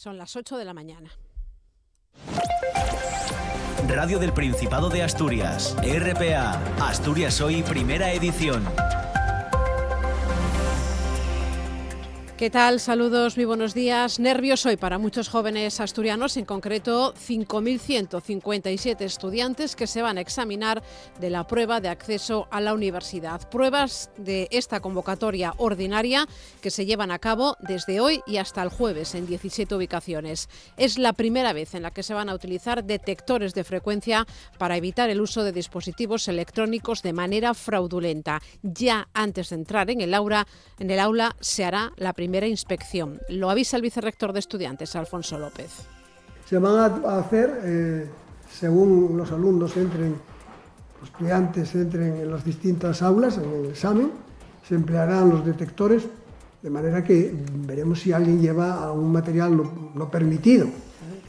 Son las 8 de la mañana. Radio del Principado de Asturias, RPA, Asturias Hoy, primera edición. ¿Qué tal? Saludos, muy buenos días. Nervios hoy para muchos jóvenes asturianos, en concreto 5.157 estudiantes que se van a examinar de la prueba de acceso a la universidad. Pruebas de esta convocatoria ordinaria que se llevan a cabo desde hoy y hasta el jueves en 17 ubicaciones. Es la primera vez en la que se van a utilizar detectores de frecuencia para evitar el uso de dispositivos electrónicos de manera fraudulenta. Ya antes de entrar en el aula se hará la primera inspección. Lo avisa el vicerrector de estudiantes, Alfonso López. Se van a hacer, según los alumnos entren, los estudiantes entren en las distintas aulas, en el examen, se emplearán los detectores, de manera que veremos si alguien lleva algún material no permitido.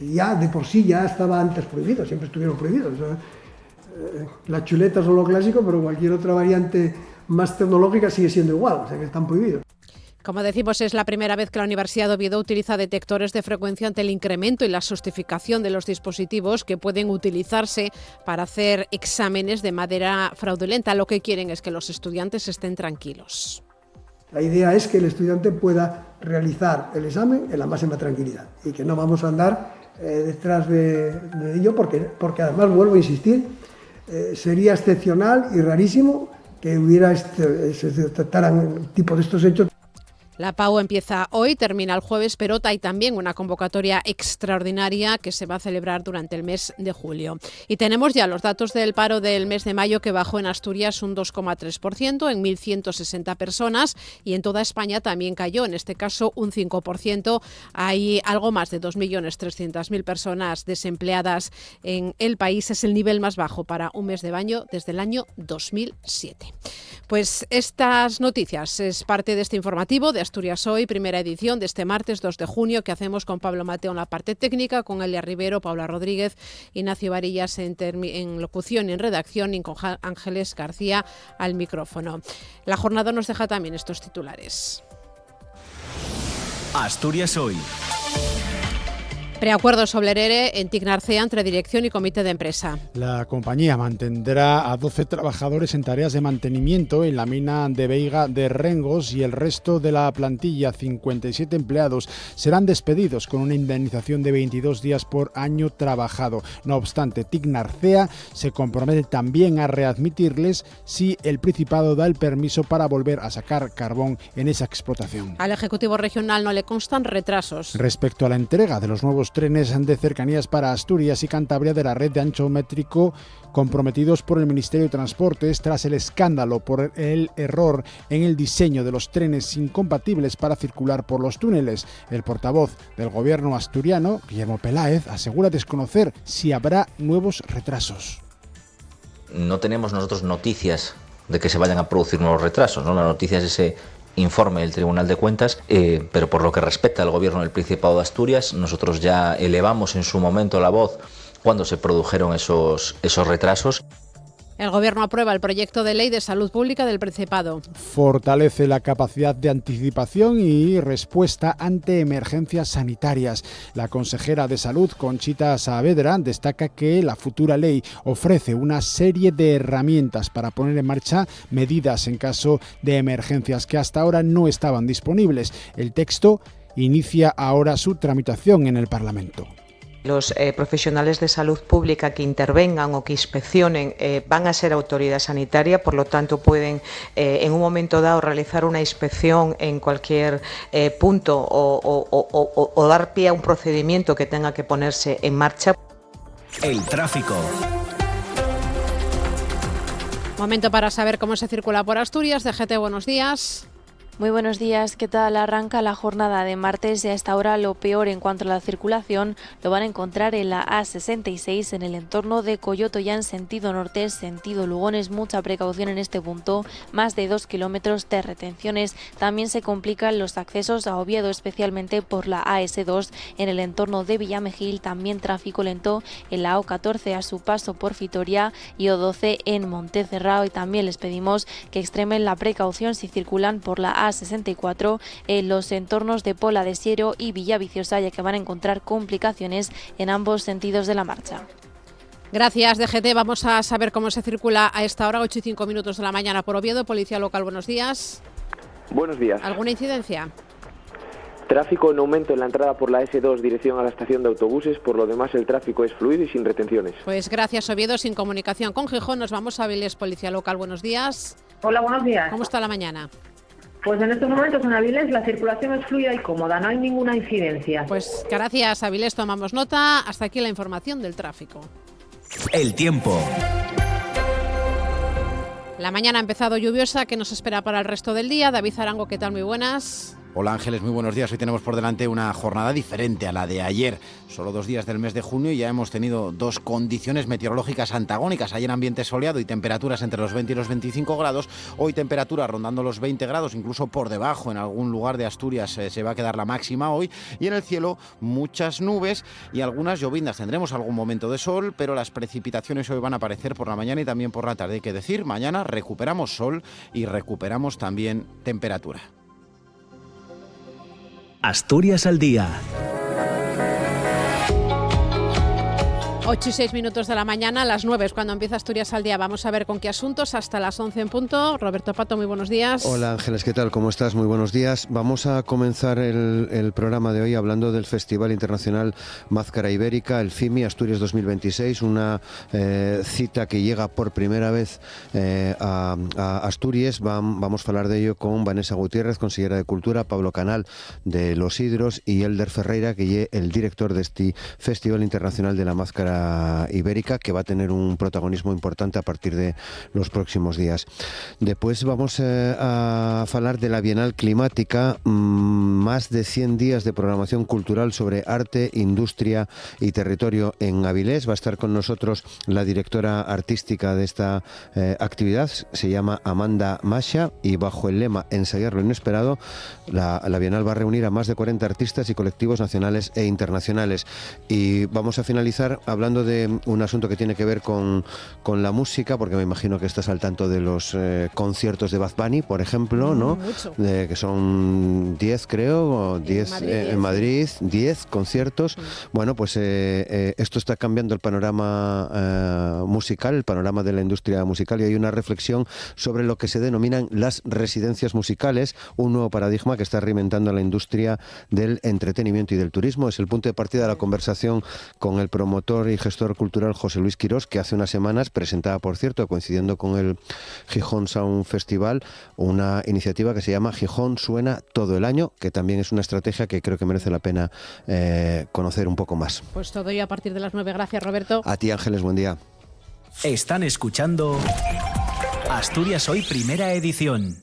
Ya de por sí ya estaba antes prohibido, siempre estuvieron prohibidos. Las chuletas son lo clásico, pero cualquier otra variante más tecnológica sigue siendo igual, o sea que están prohibidos. Como decimos, es la primera vez que la Universidad de Oviedo utiliza detectores de frecuencia ante el incremento y la sofisticación de los dispositivos que pueden utilizarse para hacer exámenes de manera fraudulenta. Lo que quieren es que los estudiantes estén tranquilos. La idea es que el estudiante pueda realizar el examen en la máxima tranquilidad y que no vamos a andar detrás de ello porque además, vuelvo a insistir, sería excepcional y rarísimo que se detectaran tipo de estos hechos. La PAU empieza hoy, termina el jueves, pero hay también una convocatoria extraordinaria que se va a celebrar durante el mes de julio. Y tenemos ya los datos del paro del mes de mayo, que bajó en Asturias un 2,3% en 1.160 personas, y en toda España también cayó, en este caso un 5%. Hay algo más de 2.300.000 personas desempleadas en el país. Es el nivel más bajo para un mes de mayo desde el año 2007. Pues estas noticias es parte de este informativo de Asturias Hoy, primera edición de este martes 2 de junio, que hacemos con Pablo Mateo en la parte técnica, con Elia Rivero, Paula Rodríguez, Ignacio Varillas en locución y en redacción, y con Ángeles García al micrófono. La jornada nos deja también estos titulares. Asturias Hoy. Preacuerdo sobre el ERE en TIC Narcea entre dirección y comité de empresa. La compañía mantendrá a 12 trabajadores en tareas de mantenimiento en la mina de Veiga de Rengos, y el resto de la plantilla, 57 empleados, serán despedidos con una indemnización de 22 días por año trabajado. No obstante, TIC Narcea se compromete también a readmitirles si el Principado da el permiso para volver a sacar carbón en esa explotación. Al Ejecutivo Regional no le constan retrasos. Respecto a la entrega de los nuevos trenes de cercanías para Asturias y Cantabria de la red de ancho métrico comprometidos por el Ministerio de Transportes tras el escándalo por el error en el diseño de los trenes incompatibles para circular por los túneles, el portavoz del gobierno asturiano, Guillermo Peláez, asegura desconocer si habrá nuevos retrasos. No tenemos nosotros noticias de que se vayan a producir nuevos retrasos, ¿no? La noticia es ese informe del Tribunal de Cuentas, pero por lo que respecta al Gobierno del Principado de Asturias, nosotros ya elevamos en su momento la voz cuando se produjeron esos retrasos. El Gobierno aprueba el proyecto de ley de salud pública del Principado. Fortalece la capacidad de anticipación y respuesta ante emergencias sanitarias. La consejera de Salud, Conchita Saavedra, destaca que la futura ley ofrece una serie de herramientas para poner en marcha medidas en caso de emergencias que hasta ahora no estaban disponibles. El texto inicia ahora su tramitación en el Parlamento. Los profesionales de salud pública que intervengan o que inspeccionen van a ser autoridad sanitaria, por lo tanto pueden en un momento dado realizar una inspección en cualquier punto o dar pie a un procedimiento que tenga que ponerse en marcha. El tráfico. Momento para saber cómo se circula por Asturias. DGT, buenos días. Muy buenos días, ¿qué tal? Arranca la jornada de martes y a esta hora lo peor en cuanto a la circulación lo van a encontrar en la A66 en el entorno de Coyotoya en sentido norte, sentido Lugones. Mucha precaución en este punto, más de 2 kilómetros de retenciones. También se complican los accesos a Oviedo, especialmente por la AS2 en el entorno de Villamejil. También tráfico lento en la O14 a su paso por Vitoria y O12 en Montecerrao. Y también les pedimos que extremen la precaución si circulan por la A64 en los entornos de Pola de Siero y Villaviciosa, ya que van a encontrar complicaciones en ambos sentidos de la marcha. Gracias, DGT. Vamos a saber cómo se circula a esta hora, 8:05 de la mañana por Oviedo. Policía Local, buenos días. Buenos días. ¿Alguna incidencia? Tráfico en aumento en la entrada por la S2 dirección a la estación de autobuses. Por lo demás, el tráfico es fluido y sin retenciones. Pues gracias, Oviedo. Sin comunicación con Gijón, nos vamos a Avilés. Policía Local, buenos días. Hola, buenos días. ¿Cómo está la mañana? Pues en estos momentos en Avilés la circulación es fluida y cómoda, no hay ninguna incidencia. Pues gracias, Avilés, tomamos nota. Hasta aquí la información del tráfico. El tiempo. La mañana ha empezado lluviosa. ¿Qué nos espera para el resto del día? David Arango, ¿qué tal? Muy buenas. Hola Ángeles, muy buenos días. Hoy tenemos por delante una jornada diferente a la de ayer. Solo 2 días del mes de junio y ya hemos tenido 2 condiciones meteorológicas antagónicas. Ayer ambiente soleado y temperaturas entre los 20 y los 25 grados. Hoy temperatura rondando los 20 grados, incluso por debajo. En algún lugar de Asturias se va a quedar la máxima hoy. Y en el cielo muchas nubes y algunas llovindas. Tendremos algún momento de sol, pero las precipitaciones hoy van a aparecer por la mañana y también por la tarde. Hay que decir, mañana recuperamos sol y recuperamos también temperatura. Asturias al día. 8:06 de la mañana, a las 9 es cuando empieza Asturias al día. Vamos a ver con qué asuntos hasta las 11 en punto. Roberto Pato, muy buenos días. Hola Ángeles, ¿qué tal? ¿Cómo estás? Muy buenos días. Vamos a comenzar el programa de hoy hablando del Festival Internacional Máscara Ibérica, el FIMI Asturias 2026, una cita que llega por primera vez a Asturias. Vamos a hablar de ello con Vanessa Gutiérrez, consellera de Cultura, Pablo Canal de Los Hidros y Elder Ferreira, que es el director de este Festival Internacional de la Máscara Ibérica, que va a tener un protagonismo importante a partir de los próximos días. Después vamos a hablar de la Bienal Climática, más de 100 días de programación cultural sobre arte, industria y territorio en Avilés. Va a estar con nosotros la directora artística de esta actividad, se llama Amanda Masha, y bajo el lema Ensayar lo inesperado, la Bienal va a reunir a más de 40 artistas y colectivos nacionales e internacionales. Y vamos a finalizar hablando de un asunto que tiene que ver con la música, porque me imagino que estás al tanto de los conciertos de Bad Bunny, por ejemplo, ¿no? Mucho. Que son 10, creo, o 10 en Madrid, 10 conciertos. Bueno, pues esto está cambiando el panorama musical, el panorama de la industria musical, y hay una reflexión sobre lo que se denominan las residencias musicales, un nuevo paradigma que está reinventando la industria del entretenimiento y del turismo. Es el punto de partida de la conversación con el promotor y gestor cultural José Luis Quirós, que hace unas semanas presentaba, por cierto, coincidiendo con el Gijón Sound Festival, una iniciativa que se llama Gijón Suena Todo el Año, que también es una estrategia que creo que merece la pena conocer un poco más. Pues todo ello a partir de las 9. Gracias, Roberto. A ti, Ángeles, buen día. Están escuchando Asturias Hoy, primera edición.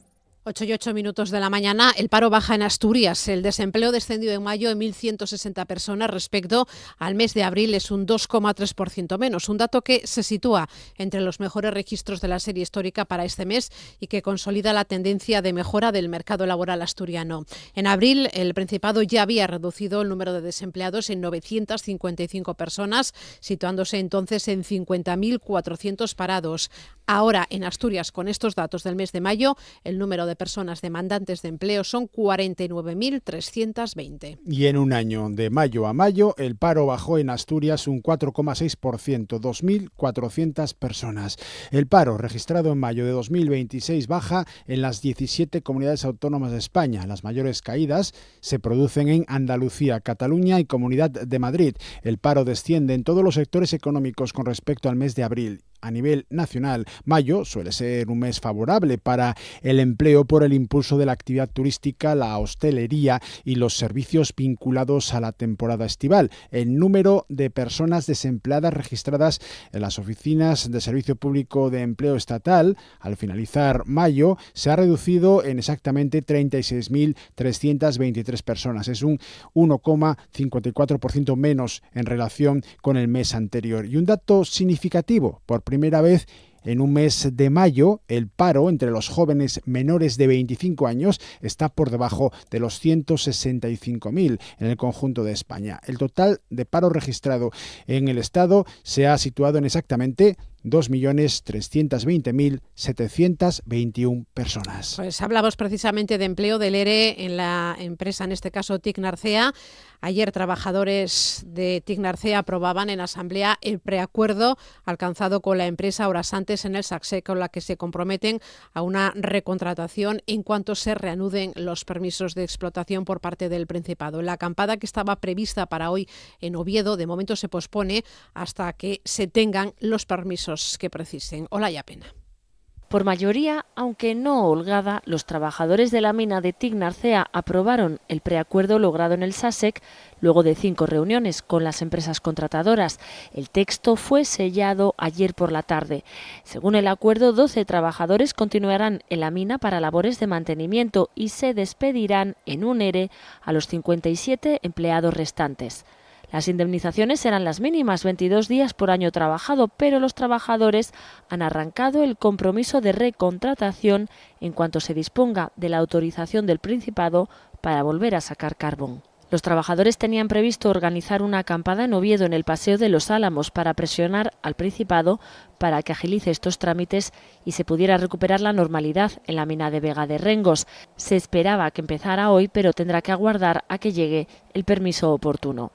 8:08 de la mañana, el paro baja en Asturias. El desempleo descendió en mayo en 1.160 personas respecto al mes de abril, es un 2,3% menos, un dato que se sitúa entre los mejores registros de la serie histórica para este mes y que consolida la tendencia de mejora del mercado laboral asturiano. En abril, el Principado ya había reducido el número de desempleados en 955 personas, situándose entonces en 50.400 parados. Ahora, en Asturias, con estos datos del mes de mayo, el número de personas demandantes de empleo son 49.320. Y en un año, de mayo a mayo, el paro bajó en Asturias un 4,6%, 2.400 personas. El paro registrado en mayo de 2026 baja en las 17 comunidades autónomas de España. Las mayores caídas se producen en Andalucía, Cataluña y Comunidad de Madrid. El paro desciende en todos los sectores económicos con respecto al mes de abril. A nivel nacional, mayo suele ser un mes favorable para el empleo por el impulso de la actividad turística, la hostelería y los servicios vinculados a la temporada estival. El número de personas desempleadas registradas en las oficinas de Servicio Público de Empleo Estatal al finalizar mayo se ha reducido en exactamente 36.323 personas. Es un 1,54% menos en relación con el mes anterior. Y un dato significativo, por primera vez en un mes de mayo, el paro entre los jóvenes menores de 25 años está por debajo de los 165.000 en el conjunto de España. El total de paro registrado en el Estado se ha situado en exactamente 2.320.721 personas. Pues hablamos precisamente de empleo del ERE en la empresa, en este caso TIC Narcea. Ayer trabajadores de TIC Narcea aprobaban en asamblea el preacuerdo alcanzado con la empresa horas antes en el SACSE, con la que se comprometen a una recontratación en cuanto se reanuden los permisos de explotación por parte del Principado. La acampada que estaba prevista para hoy en Oviedo de momento se pospone hasta que se tengan los permisos que precisen. Olaya Pena. Por mayoría, aunque no holgada, los trabajadores de la mina de TIC Narcea aprobaron el preacuerdo logrado en el SASEC luego de 5 reuniones con las empresas contratadoras. El texto fue sellado ayer por la tarde. Según el acuerdo, 12 trabajadores continuarán en la mina para labores de mantenimiento y se despedirán en un ERE a los 57 empleados restantes. Las indemnizaciones serán las mínimas, 22 días por año trabajado, pero los trabajadores han arrancado el compromiso de recontratación en cuanto se disponga de la autorización del Principado para volver a sacar carbón. Los trabajadores tenían previsto organizar una acampada en Oviedo, en el Paseo de los Álamos, para presionar al Principado para que agilice estos trámites y se pudiera recuperar la normalidad en la mina de Vega de Rengos. Se esperaba que empezara hoy, pero tendrá que aguardar a que llegue el permiso oportuno.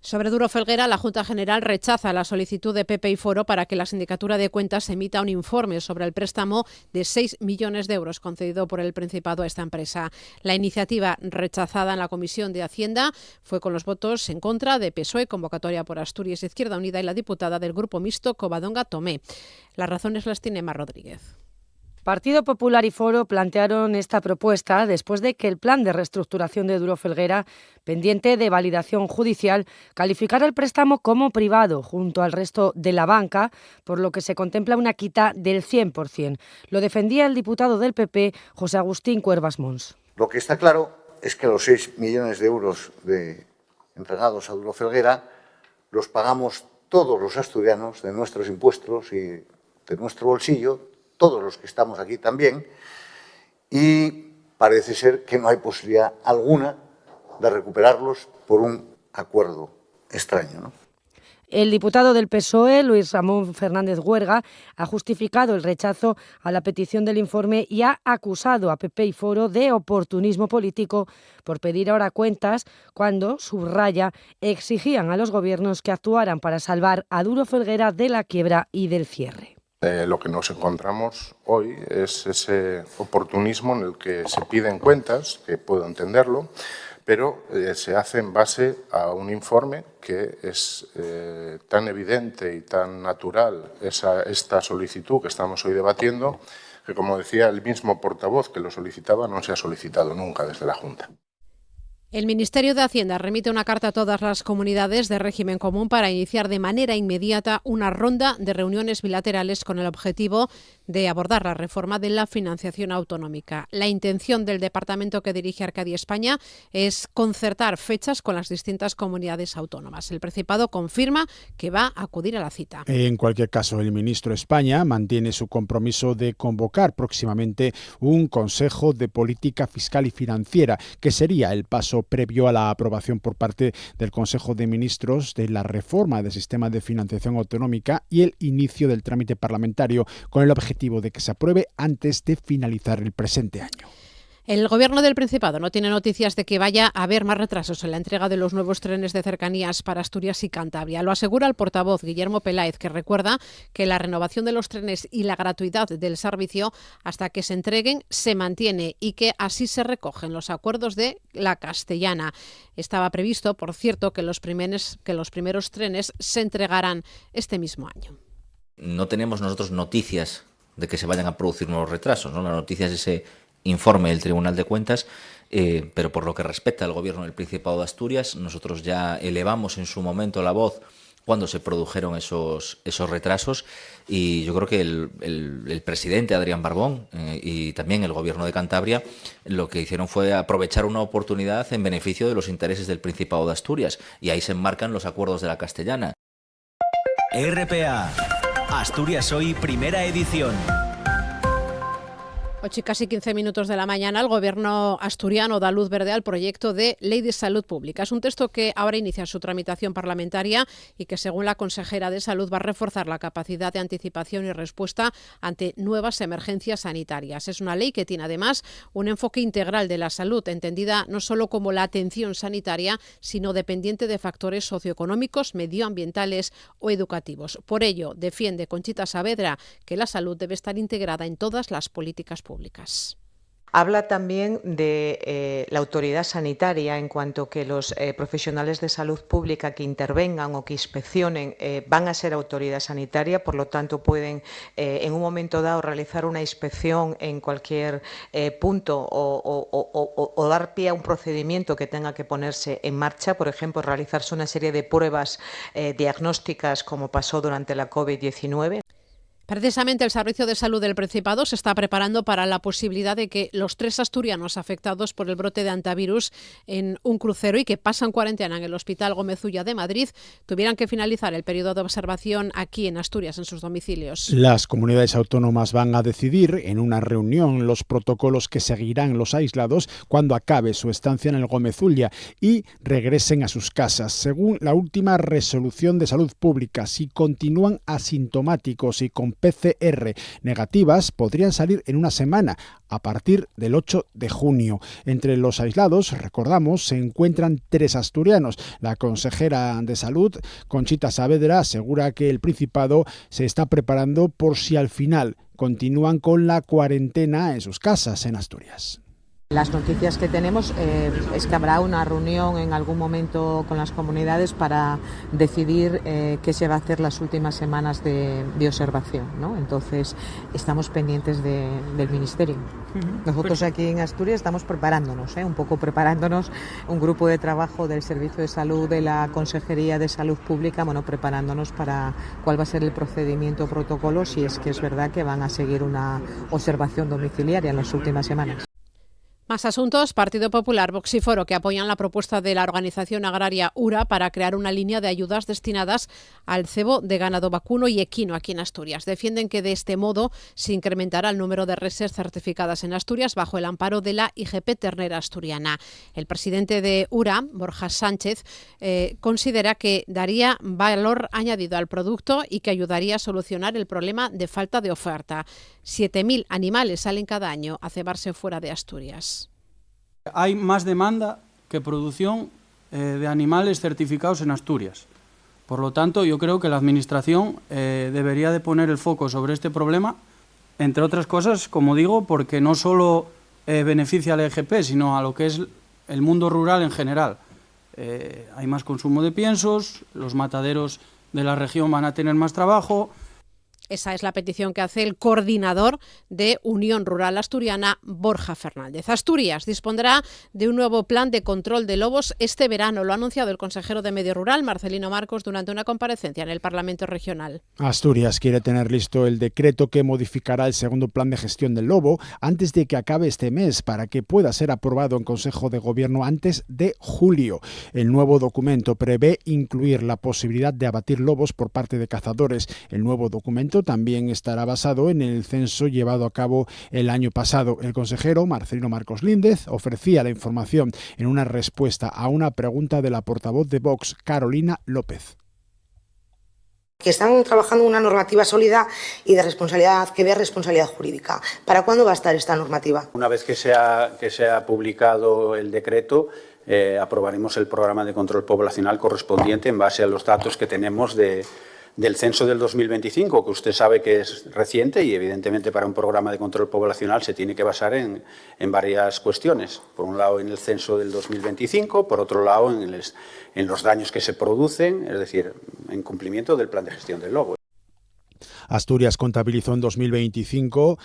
Sobre Duro Felguera, la Junta General rechaza la solicitud de PP y Foro para que la Sindicatura de Cuentas emita un informe sobre el préstamo de 6 millones de euros concedido por el Principado a esta empresa. La iniciativa rechazada en la Comisión de Hacienda fue con los votos en contra de PSOE, Convocatoria por Asturias, Izquierda Unida y la diputada del Grupo Mixto, Covadonga Tomé. Las razones las tiene Mar Rodríguez. Partido Popular y Foro plantearon esta propuesta después de que el plan de reestructuración de Duro Felguera, pendiente de validación judicial, calificara el préstamo como privado junto al resto de la banca, por lo que se contempla una quita del 100%. Lo defendía el diputado del PP, José Agustín Cuervas Mons. Lo que está claro es que los 6 millones de euros entregados a Duro Felguera los pagamos todos los asturianos de nuestros impuestos y de nuestro bolsillo, todos los que estamos aquí también, y parece ser que no hay posibilidad alguna de recuperarlos por un acuerdo extraño, ¿no? El diputado del PSOE, Luis Ramón Fernández Huerga, ha justificado el rechazo a la petición del informe y ha acusado a PP y Foro de oportunismo político por pedir ahora cuentas cuando, subraya, exigían a los gobiernos que actuaran para salvar a Duro Felguera de la quiebra y del cierre. Lo que nos encontramos hoy es ese oportunismo en el que se piden cuentas, que puedo entenderlo, pero se hace en base a un informe que es tan evidente y tan natural esta solicitud que estamos hoy debatiendo, que, como decía el mismo portavoz que lo solicitaba, no se ha solicitado nunca desde la Junta. El Ministerio de Hacienda remite una carta a todas las comunidades de régimen común para iniciar de manera inmediata una ronda de reuniones bilaterales con el objetivo de abordar la reforma de la financiación autonómica. La intención del departamento que dirige Arcadia España es concertar fechas con las distintas comunidades autónomas. El Principado confirma que va a acudir a la cita. En cualquier caso, el ministro de España mantiene su compromiso de convocar próximamente un Consejo de Política Fiscal y Financiera, que sería el paso previo a la aprobación por parte del Consejo de Ministros de la reforma del sistema de financiación autonómica y el inicio del trámite parlamentario, con el objetivo de que se apruebe antes de finalizar el presente año. El Gobierno del Principado no tiene noticias de que vaya a haber más retrasos en la entrega de los nuevos trenes de cercanías para Asturias y Cantabria. Lo asegura el portavoz Guillermo Peláez, que recuerda que la renovación de los trenes y la gratuidad del servicio hasta que se entreguen se mantiene y que así se recogen los acuerdos de la Castellana. Estaba previsto, por cierto, que los primeros trenes se entregarán este mismo año. No tenemos nosotros noticias de que se vayan a producir nuevos retrasos, ¿no? La noticia es ese informe del Tribunal de Cuentas, pero por lo que respecta al Gobierno del Principado de Asturias, nosotros ya elevamos en su momento la voz cuando se produjeron esos retrasos, y yo creo que el presidente Adrián Barbón y también el Gobierno de Cantabria lo que hicieron fue aprovechar una oportunidad en beneficio de los intereses del Principado de Asturias, y ahí se enmarcan los acuerdos de la Castellana. RPA, Asturias Hoy, primera edición. 8 y casi 15 minutos de la mañana, el Gobierno asturiano da luz verde al proyecto de Ley de Salud Pública. Es un texto que ahora inicia su tramitación parlamentaria y que, según la consejera de Salud, va a reforzar la capacidad de anticipación y respuesta ante nuevas emergencias sanitarias. Es una ley que tiene además un enfoque integral de la salud, entendida no solo como la atención sanitaria, sino dependiente de factores socioeconómicos, medioambientales o educativos. Por ello, defiende Conchita Saavedra que la salud debe estar integrada en todas las políticas públicas. Habla también de la autoridad sanitaria en cuanto que los profesionales de salud pública que intervengan o que inspeccionen van a ser autoridad sanitaria, por lo tanto pueden en un momento dado realizar una inspección en cualquier punto o dar pie a un procedimiento que tenga que ponerse en marcha, por ejemplo, realizarse una serie de pruebas diagnósticas como pasó durante la COVID-19. Precisamente el Servicio de Salud del Principado se está preparando para la posibilidad de que los 3 asturianos afectados por el brote de hantavirus en un crucero y que pasan cuarentena en el Hospital Gómez Ulla de Madrid tuvieran que finalizar el periodo de observación aquí en Asturias, en sus domicilios. Las comunidades autónomas van a decidir en una reunión los protocolos que seguirán los aislados cuando acabe su estancia en el Gómez Ulla y regresen a sus casas. Según la última resolución de salud pública, si continúan asintomáticos y con PCR negativas, podrían salir en una semana, a partir del 8 de junio. Entre los aislados, recordamos, se encuentran 3 asturianos. La consejera de Salud, Conchita Saavedra, asegura que el Principado se está preparando por si al final continúan con la cuarentena en sus casas en Asturias. Las noticias que tenemos es que habrá una reunión en algún momento con las comunidades para decidir qué se va a hacer las últimas semanas de observación, ¿no? Entonces, estamos pendientes del Ministerio. Nosotros aquí en Asturias estamos preparándonos, un grupo de trabajo del Servicio de Salud de la Consejería de Salud Pública, preparándonos para cuál va a ser el procedimiento o protocolo, si es que es verdad que van a seguir una observación domiciliaria en las últimas semanas. Más asuntos. Partido Popular, Vox y Foro, que apoyan la propuesta de la organización agraria URA para crear una línea de ayudas destinadas al cebo de ganado vacuno y equino aquí en Asturias. Defienden que de este modo se incrementará el número de reses certificadas en Asturias bajo el amparo de la IGP Ternera Asturiana. El presidente de URA, Borja Sánchez, considera que daría valor añadido al producto y que ayudaría a solucionar el problema de falta de oferta. 7.000 animales salen cada año a cebarse fuera de Asturias. Hay más demanda que producción de animales certificados en Asturias. Por lo tanto, yo creo que la Administración debería de poner el foco sobre este problema, entre otras cosas, como digo, porque no solo beneficia a la EGP, sino a lo que es el mundo rural en general. Hay más consumo de piensos, los mataderos de la región van a tener más trabajo. Esa es la petición que hace el coordinador de Unión Rural Asturiana, Borja Fernández. Asturias dispondrá de un nuevo plan de control de lobos este verano. Lo ha anunciado el consejero de Medio Rural, Marcelino Marcos, durante una comparecencia en el Parlamento Regional. Asturias quiere tener listo el decreto que modificará el segundo plan de gestión del lobo antes de que acabe este mes para que pueda ser aprobado en Consejo de Gobierno antes de julio. El nuevo documento prevé incluir la posibilidad de abatir lobos por parte de cazadores. El nuevo documento también estará basado en el censo llevado a cabo el año pasado. El consejero Marcelino Marcos Líndez ofrecía la información en una respuesta a una pregunta de la portavoz de Vox, Carolina López. Que están trabajando una normativa sólida y de responsabilidad, que vea responsabilidad jurídica. ¿Para cuándo va a estar esta normativa? Una vez que se ha publicado el decreto, aprobaremos el programa de control poblacional correspondiente en base a los datos que tenemos del censo del 2025, que usted sabe que es reciente y evidentemente para un programa de control poblacional se tiene que basar en varias cuestiones. Por un lado en el censo del 2025, por otro lado en los daños que se producen, es decir, en cumplimiento del plan de gestión del lobo. Asturias contabilizó en 2025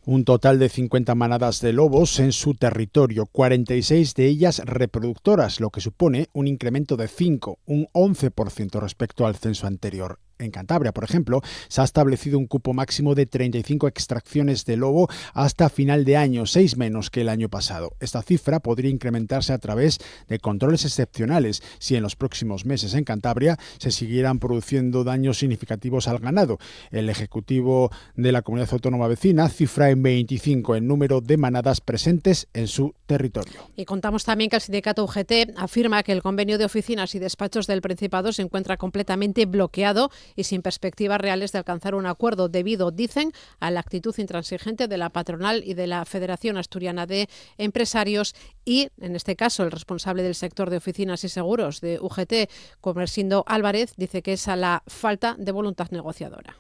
un total de 50 manadas de lobos en su territorio, 46 de ellas reproductoras, lo que supone un incremento de 5, un 11% respecto al censo anterior. En Cantabria, por ejemplo, se ha establecido un cupo máximo de 35 extracciones de lobo hasta final de año, 6 menos que el año pasado. Esta cifra podría incrementarse a través de controles excepcionales si en los próximos meses en Cantabria se siguieran produciendo daños significativos al ganado. El Ejecutivo de la comunidad autónoma vecina cifra en 25 el número de manadas presentes en su territorio. Y contamos también que el sindicato UGT afirma que el convenio de oficinas y despachos del Principado se encuentra completamente bloqueado y sin perspectivas reales de alcanzar un acuerdo debido, dicen, a la actitud intransigente de la patronal y de la Federación Asturiana de Empresarios y, en este caso, el responsable del sector de oficinas y seguros de UGT, Comersindo Álvarez, dice que es a la falta de voluntad negociadora.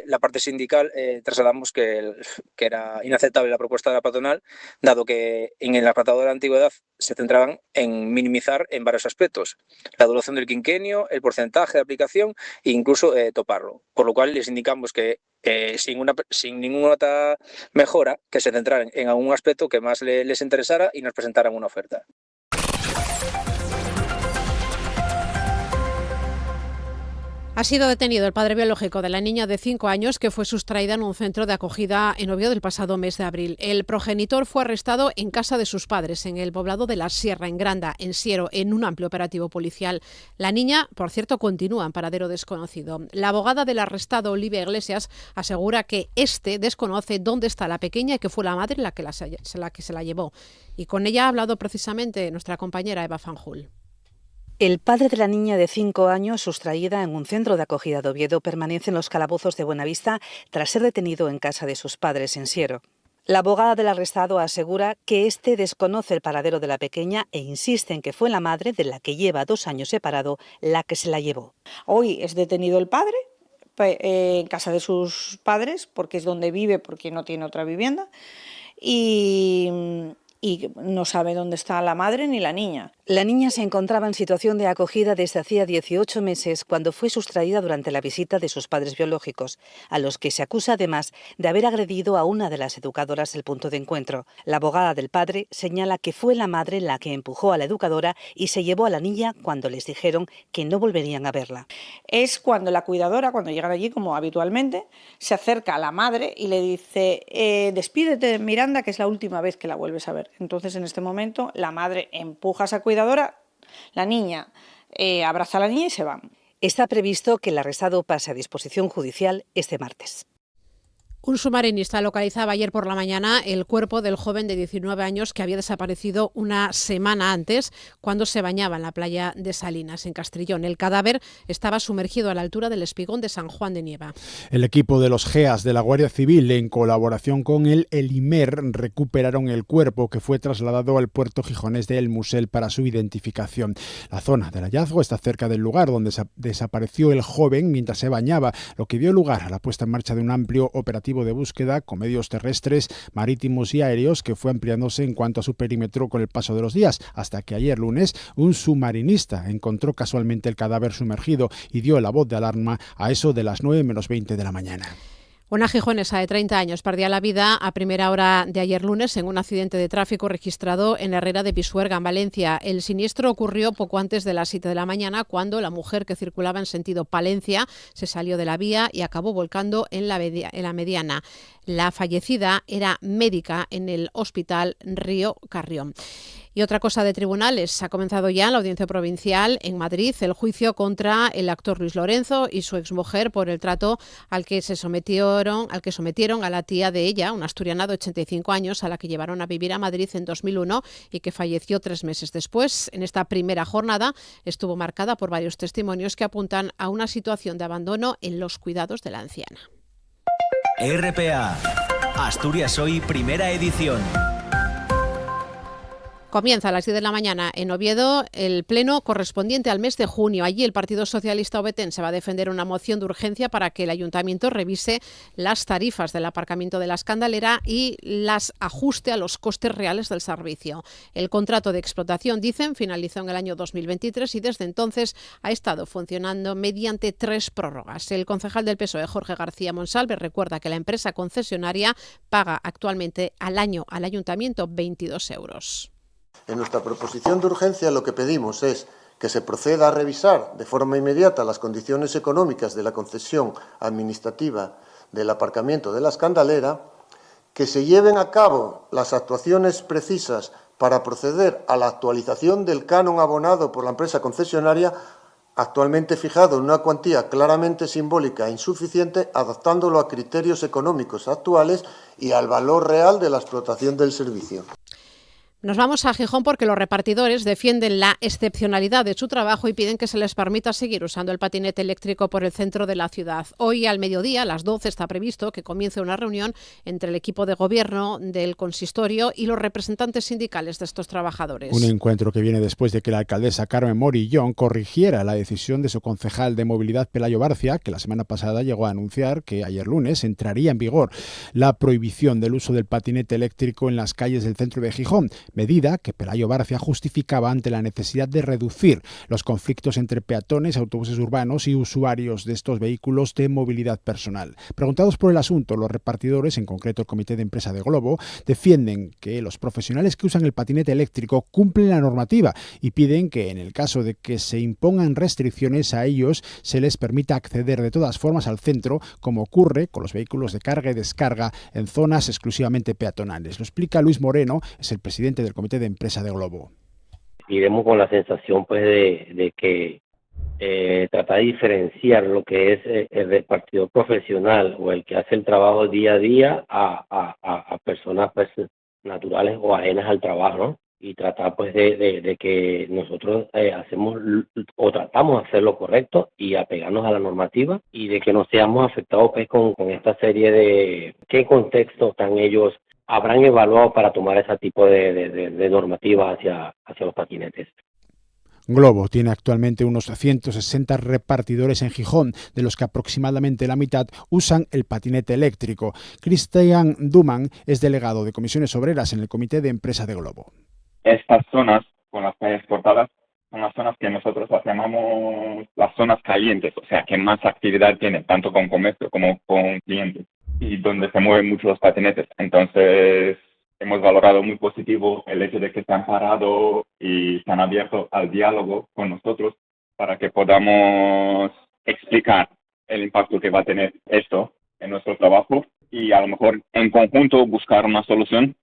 La parte sindical trasladamos que era inaceptable la propuesta de la patronal, dado que en el apartado de la antigüedad se centraban en minimizar en varios aspectos: la duración del quinquenio, el porcentaje de aplicación e incluso toparlo. Por lo cual les indicamos que sin ninguna otra mejora, que se centraran en algún aspecto que más les interesara y nos presentaran una oferta. Ha sido detenido el padre biológico de la niña de 5 años que fue sustraída en un centro de acogida en Oviedo el pasado mes de abril. El progenitor fue arrestado en casa de sus padres, en el poblado de La Sierra, en Granda, en Siero, en un amplio operativo policial. La niña, por cierto, continúa en paradero desconocido. La abogada del arrestado, Olivia Iglesias, asegura que desconoce dónde está la pequeña y que fue la madre la que se la llevó. Y con ella ha hablado precisamente nuestra compañera Eva Fanjul. El padre de la niña de 5 años, sustraída en un centro de acogida de Oviedo, permanece en los calabozos de Buenavista tras ser detenido en casa de sus padres en Siero. La abogada del arrestado asegura que desconoce el paradero de la pequeña e insiste en que fue la madre, de la que lleva 2 años separado, la que se la llevó. Hoy es detenido el padre en casa de sus padres, porque es donde vive, porque no tiene otra vivienda, y no sabe dónde está la madre ni la niña. La niña se encontraba en situación de acogida desde hacía 18 meses cuando fue sustraída durante la visita de sus padres biológicos, a los que se acusa además de haber agredido a una de las educadoras del punto de encuentro. La abogada del padre señala que fue la madre la que empujó a la educadora y se llevó a la niña cuando les dijeron que no volverían a verla. Es cuando la cuidadora, cuando llegan allí, como habitualmente, se acerca a la madre y le dice: despídete, Miranda, que es la última vez que la vuelves a ver. Entonces, en este momento, la madre empuja a esa cuidadora, la niña abraza a la niña y se van. Está previsto que el arrestado pase a disposición judicial este martes. Un submarinista localizaba ayer por la mañana el cuerpo del joven de 19 años que había desaparecido una semana antes cuando se bañaba en la playa de Salinas, en Castrillón. El cadáver estaba sumergido a la altura del espigón de San Juan de Nieva. El equipo de los GEAS de la Guardia Civil, en colaboración con el ELIMER, recuperaron el cuerpo que fue trasladado al puerto gijonés de El Musel para su identificación. La zona del hallazgo está cerca del lugar donde desapareció el joven mientras se bañaba, lo que dio lugar a la puesta en marcha de un amplio operativo de búsqueda con medios terrestres, marítimos y aéreos que fue ampliándose en cuanto a su perímetro con el paso de los días, hasta que ayer lunes un submarinista encontró casualmente el cadáver sumergido y dio la voz de alarma a eso de las 9 menos 20 de la mañana. Una gijonesa de 30 años perdía la vida a primera hora de ayer lunes en un accidente de tráfico registrado en la Herrera de Pisuerga, en Valencia. El siniestro ocurrió poco antes de las 7 de la mañana, cuando la mujer que circulaba en sentido Palencia se salió de la vía y acabó volcando en la mediana. La fallecida era médica en el Hospital Río Carrión. Y otra cosa de tribunales, ha comenzado ya en la Audiencia Provincial en Madrid el juicio contra el actor Luis Lorenzo y su exmujer por el trato al que sometieron a la tía de ella, una asturiana de 85 años, a la que llevaron a vivir a Madrid en 2001 y que falleció 3 meses después. En esta primera jornada estuvo marcada por varios testimonios que apuntan a una situación de abandono en los cuidados de la anciana. RPA, Asturias Hoy, primera edición. Comienza a las 10 de la mañana en Oviedo el pleno correspondiente al mes de junio. Allí el Partido Socialista ovetense va a defender una moción de urgencia para que el Ayuntamiento revise las tarifas del aparcamiento de la Escandalera y las ajuste a los costes reales del servicio. El contrato de explotación, dicen, finalizó en el año 2023 y desde entonces ha estado funcionando mediante 3 prórrogas. El concejal del PSOE, Jorge García Monsalve, recuerda que la empresa concesionaria paga actualmente al año al Ayuntamiento 22 euros. En nuestra proposición de urgencia lo que pedimos es que se proceda a revisar de forma inmediata las condiciones económicas de la concesión administrativa del aparcamiento de la Escandalera, que se lleven a cabo las actuaciones precisas para proceder a la actualización del canon abonado por la empresa concesionaria, actualmente fijado en una cuantía claramente simbólica e insuficiente, adaptándolo a criterios económicos actuales y al valor real de la explotación del servicio. Nos vamos a Gijón porque los repartidores defienden la excepcionalidad de su trabajo y piden que se les permita seguir usando el patinete eléctrico por el centro de la ciudad. Hoy al mediodía, a las 12, está previsto que comience una reunión entre el equipo de gobierno del consistorio y los representantes sindicales de estos trabajadores. Un encuentro que viene después de que la alcaldesa Carmen Morillón corrigiera la decisión de su concejal de movilidad Pelayo Barcia, que la semana pasada llegó a anunciar que ayer lunes entraría en vigor la prohibición del uso del patinete eléctrico en las calles del centro de Gijón, medida que Pelayo Barcia justificaba ante la necesidad de reducir los conflictos entre peatones, autobuses urbanos y usuarios de estos vehículos de movilidad personal. Preguntados por el asunto, los repartidores, en concreto el Comité de Empresa de Globo, defienden que los profesionales que usan el patinete eléctrico cumplen la normativa y piden que en el caso de que se impongan restricciones a ellos se les permita acceder de todas formas al centro, como ocurre con los vehículos de carga y descarga en zonas exclusivamente peatonales. Lo explica Luis Moreno, es el presidente del Comité de Empresa de Globo. Iremos con la sensación pues de que tratar de diferenciar lo que es el repartidor profesional o el que hace el trabajo día a día a personas pues naturales o ajenas al trabajo, ¿no? Y tratar pues de que nosotros hacemos o tratamos de hacer lo correcto y apegarnos a la normativa y de que no seamos afectados pues con esta serie de qué contexto están ellos habrán evaluado para tomar ese tipo de normativas hacia los patinetes. Globo tiene actualmente unos 160 repartidores en Gijón, de los que aproximadamente la mitad usan el patinete eléctrico. Cristian Duman es delegado de Comisiones Obreras en el Comité de Empresa de Globo. Estas zonas con las calles cortadas son las zonas que nosotros llamamos las zonas calientes, o sea, que más actividad tienen, tanto con comercio como con clientes, y donde se mueven mucho los patinetes. Entonces, hemos valorado muy positivo el hecho de que se han parado y se han abierto al diálogo con nosotros para que podamos explicar el impacto que va a tener esto en nuestro trabajo y a lo mejor en conjunto buscar una solución.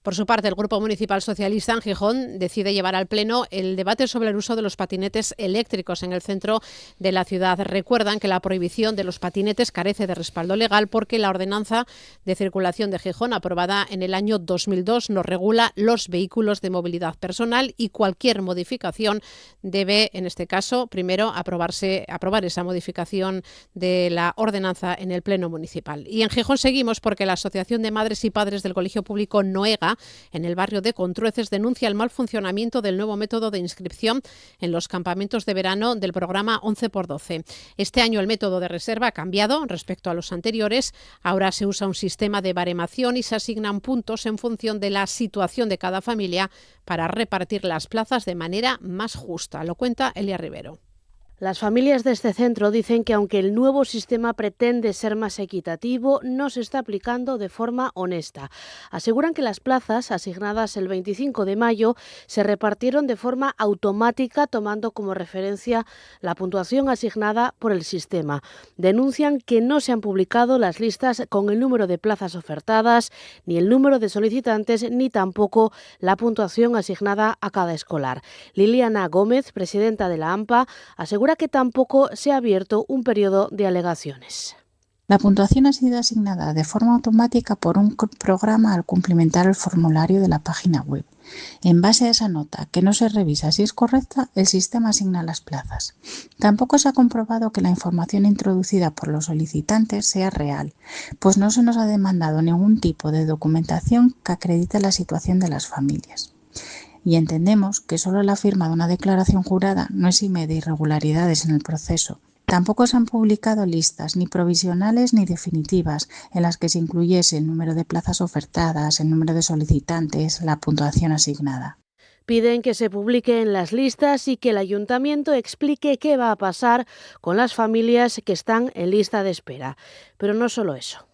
Por su parte, el Grupo Municipal Socialista en Gijón decide llevar al Pleno el debate sobre el uso de los patinetes eléctricos en el centro de la ciudad. Recuerdan que la prohibición de los patinetes carece de respaldo legal porque la Ordenanza de Circulación de Gijón, aprobada en el año 2002, nos regula los vehículos de movilidad personal y cualquier modificación debe, en este caso, primero aprobar esa modificación de la ordenanza en el Pleno Municipal. Y en Gijón seguimos porque la Asociación de Madres y Padres del Colegio Público Noega, en el barrio de Contrueces, denuncia el mal funcionamiento del nuevo método de inscripción en los campamentos de verano del programa 11×12. Este año el método de reserva ha cambiado respecto a los anteriores. Ahora se usa un sistema de baremación y se asignan puntos en función de la situación de cada familia para repartir las plazas de manera más justa. Lo cuenta Elia Rivero. Las familias de este centro dicen que aunque el nuevo sistema pretende ser más equitativo, no se está aplicando de forma honesta. Aseguran que las plazas asignadas el 25 de mayo se repartieron de forma automática, tomando como referencia la puntuación asignada por el sistema. Denuncian que no se han publicado las listas con el número de plazas ofertadas, ni el número de solicitantes, ni tampoco la puntuación asignada a cada escolar. Liliana Gómez, presidenta de la AMPA, asegura que tampoco se ha abierto un periodo de alegaciones. La puntuación ha sido asignada de forma automática por un programa al cumplimentar el formulario de la página web. En base a esa nota, que no se revisa si es correcta, el sistema asigna las plazas. Tampoco se ha comprobado que la información introducida por los solicitantes sea real, pues no se nos ha demandado ningún tipo de documentación que acredite la situación de las familias. Y entendemos que solo la firma de una declaración jurada no exime de irregularidades en el proceso. Tampoco se han publicado listas ni provisionales ni definitivas en las que se incluyese el número de plazas ofertadas, el número de solicitantes, la puntuación asignada. Piden que se publiquen las listas y que el ayuntamiento explique qué va a pasar con las familias que están en lista de espera. Pero no solo eso.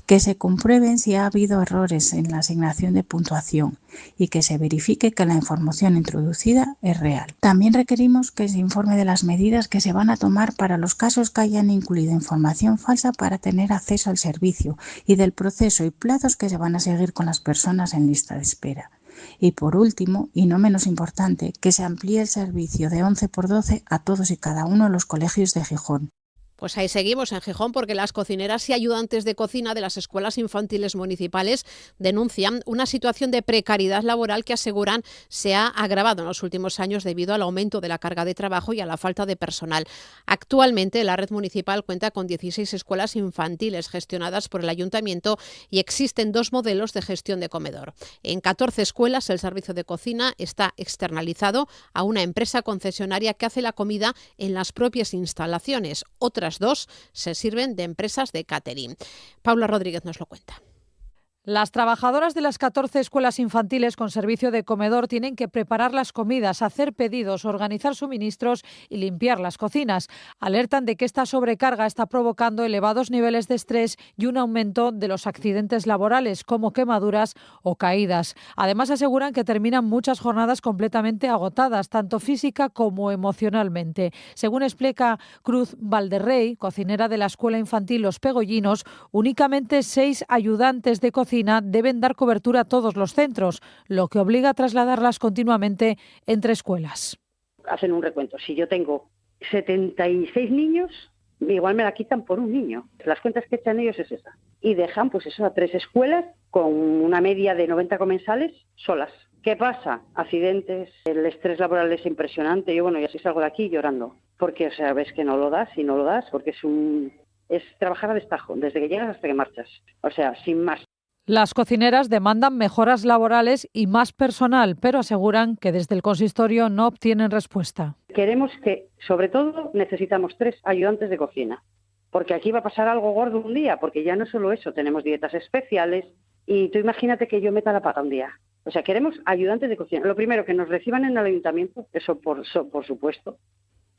que se comprueben si ha habido errores en la asignación de puntuación y que se verifique que la información introducida es real. También requerimos que se informe de las medidas que se van a tomar para los casos que hayan incluido información falsa para tener acceso al servicio y del proceso y plazos que se van a seguir con las personas en lista de espera. Y por último, y no menos importante, que se amplíe el servicio de 11x12 a todos y cada uno de los colegios de Gijón. Pues ahí seguimos en Gijón porque las cocineras y ayudantes de cocina de las escuelas infantiles municipales denuncian una situación de precariedad laboral que aseguran se ha agravado en los últimos años debido al aumento de la carga de trabajo y a la falta de personal. Actualmente la red municipal cuenta con 16 escuelas infantiles gestionadas por el ayuntamiento y existen 2 modelos de gestión de comedor. En 14 escuelas el servicio de cocina está externalizado a una empresa concesionaria que hace la comida en las propias instalaciones. Otras 2 se sirven de empresas de catering. Paula Rodríguez nos lo cuenta. Las trabajadoras de las 14 escuelas infantiles con servicio de comedor tienen que preparar las comidas, hacer pedidos, organizar suministros y limpiar las cocinas. Alertan de que esta sobrecarga está provocando elevados niveles de estrés y un aumento de los accidentes laborales, como quemaduras o caídas. Además, aseguran que terminan muchas jornadas completamente agotadas, tanto física como emocionalmente. Según explica Cruz Valderrey, cocinera de la escuela infantil Los Pegollinos, únicamente 6 ayudantes de cocina deben dar cobertura a todos los centros, lo que obliga a trasladarlas continuamente entre escuelas. Hacen un recuento. Si yo tengo 76 niños, igual me la quitan por un niño. Las cuentas que echan ellos es esa. Y dejan pues eso a 3 escuelas con una media de 90 comensales solas. ¿Qué pasa? Accidentes, el estrés laboral es impresionante. Yo, ya sí salgo de aquí llorando. Porque, ves que no lo das y no lo das, porque es trabajar a destajo, desde que llegas hasta que marchas. Sin más. Las cocineras demandan mejoras laborales y más personal, pero aseguran que desde el consistorio no obtienen respuesta. Queremos que, sobre todo, necesitamos 3 ayudantes de cocina, porque aquí va a pasar algo gordo un día, porque ya no solo eso, tenemos dietas especiales y tú imagínate que yo meta la pata un día. Queremos ayudantes de cocina. Lo primero, que nos reciban en el ayuntamiento, eso por supuesto,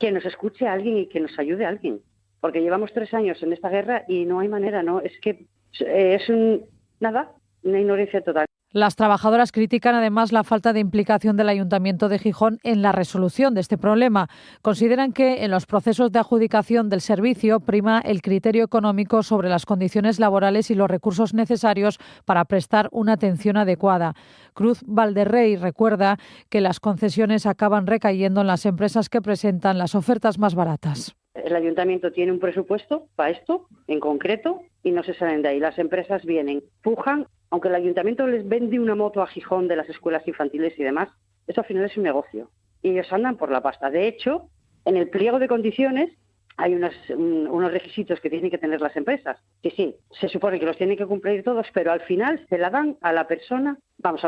que nos escuche a alguien y que nos ayude a alguien, porque llevamos 3 años en esta guerra y no hay manera, ¿no? Es que es una ignorancia total. Las trabajadoras critican además la falta de implicación del Ayuntamiento de Gijón en la resolución de este problema. Consideran que en los procesos de adjudicación del servicio prima el criterio económico sobre las condiciones laborales y los recursos necesarios para prestar una atención adecuada. Cruz Valderrey recuerda que las concesiones acaban recayendo en las empresas que presentan las ofertas más baratas. El ayuntamiento tiene un presupuesto para esto, en concreto, y no se salen de ahí. Las empresas vienen, pujan, aunque el ayuntamiento les vende una moto a Gijón de las escuelas infantiles y demás, eso al final es un negocio. Y ellos andan por la pasta. De hecho, en el pliego de condiciones hay unos requisitos que tienen que tener las empresas. Sí, se supone que los tienen que cumplir todos, pero al final se la dan a la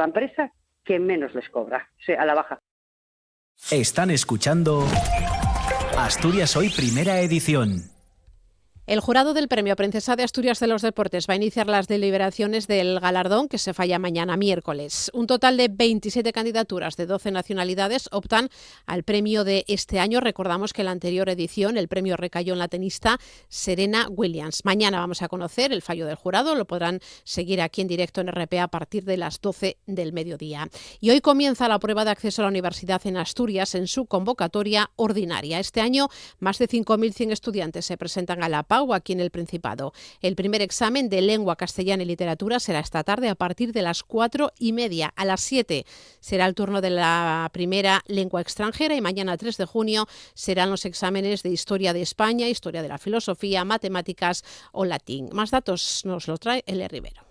empresa que menos les cobra, a la baja. Están escuchando Asturias Hoy, primera edición. El jurado del Premio Princesa de Asturias de los Deportes va a iniciar las deliberaciones del galardón, que se falla mañana miércoles. Un total de 27 candidaturas de 12 nacionalidades optan al premio de este año. Recordamos que en la anterior edición el premio recayó en la tenista Serena Williams. Mañana vamos a conocer el fallo del jurado. Lo podrán seguir aquí en directo en RPA a partir de las 12 del mediodía. Y hoy comienza la prueba de acceso a la universidad en Asturias en su convocatoria ordinaria. Este año más de 5.100 estudiantes se presentan a la PAU aquí en el Principado. El primer examen de lengua castellana y literatura será esta tarde a partir de las 4:30. A las 7 será el turno de la primera lengua extranjera y mañana 3 de junio serán los exámenes de Historia de España, Historia de la Filosofía, Matemáticas o Latín. Más datos nos lo trae L. Rivero.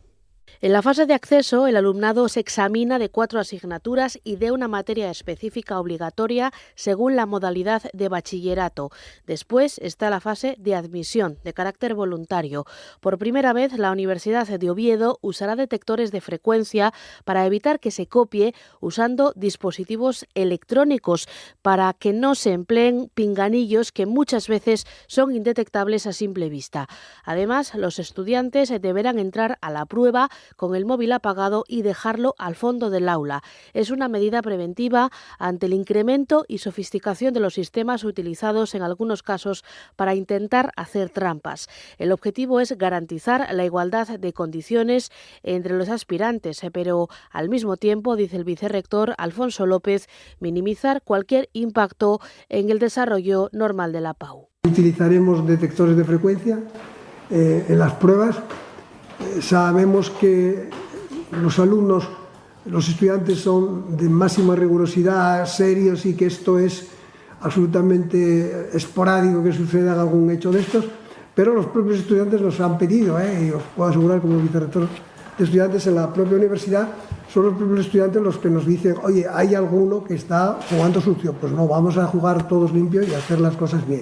En la fase de acceso, el alumnado se examina de 4 asignaturas y de una materia específica obligatoria según la modalidad de bachillerato. Después está la fase de admisión, de carácter voluntario. Por primera vez, la Universidad de Oviedo usará detectores de frecuencia para evitar que se copie usando dispositivos electrónicos, para que no se empleen pinganillos que muchas veces son indetectables a simple vista. Además, los estudiantes deberán entrar a la prueba con el móvil apagado y dejarlo al fondo del aula. Es una medida preventiva ante el incremento y sofisticación de los sistemas utilizados en algunos casos para intentar hacer trampas. El objetivo es garantizar la igualdad de condiciones entre los aspirantes, pero al mismo tiempo, dice el vicerrector Alfonso López, minimizar cualquier impacto en el desarrollo normal de la PAU. Utilizaremos detectores de frecuencia en las pruebas. Sabemos que los alumnos, los estudiantes son de máxima rigurosidad, serios, y que esto es absolutamente esporádico que suceda algún hecho de estos, pero los propios estudiantes nos han pedido, y os puedo asegurar como vicerrector de estudiantes en la propia universidad, son los propios estudiantes los que nos dicen, oye, hay alguno que está jugando sucio, pues no, vamos a jugar todos limpios y hacer las cosas bien.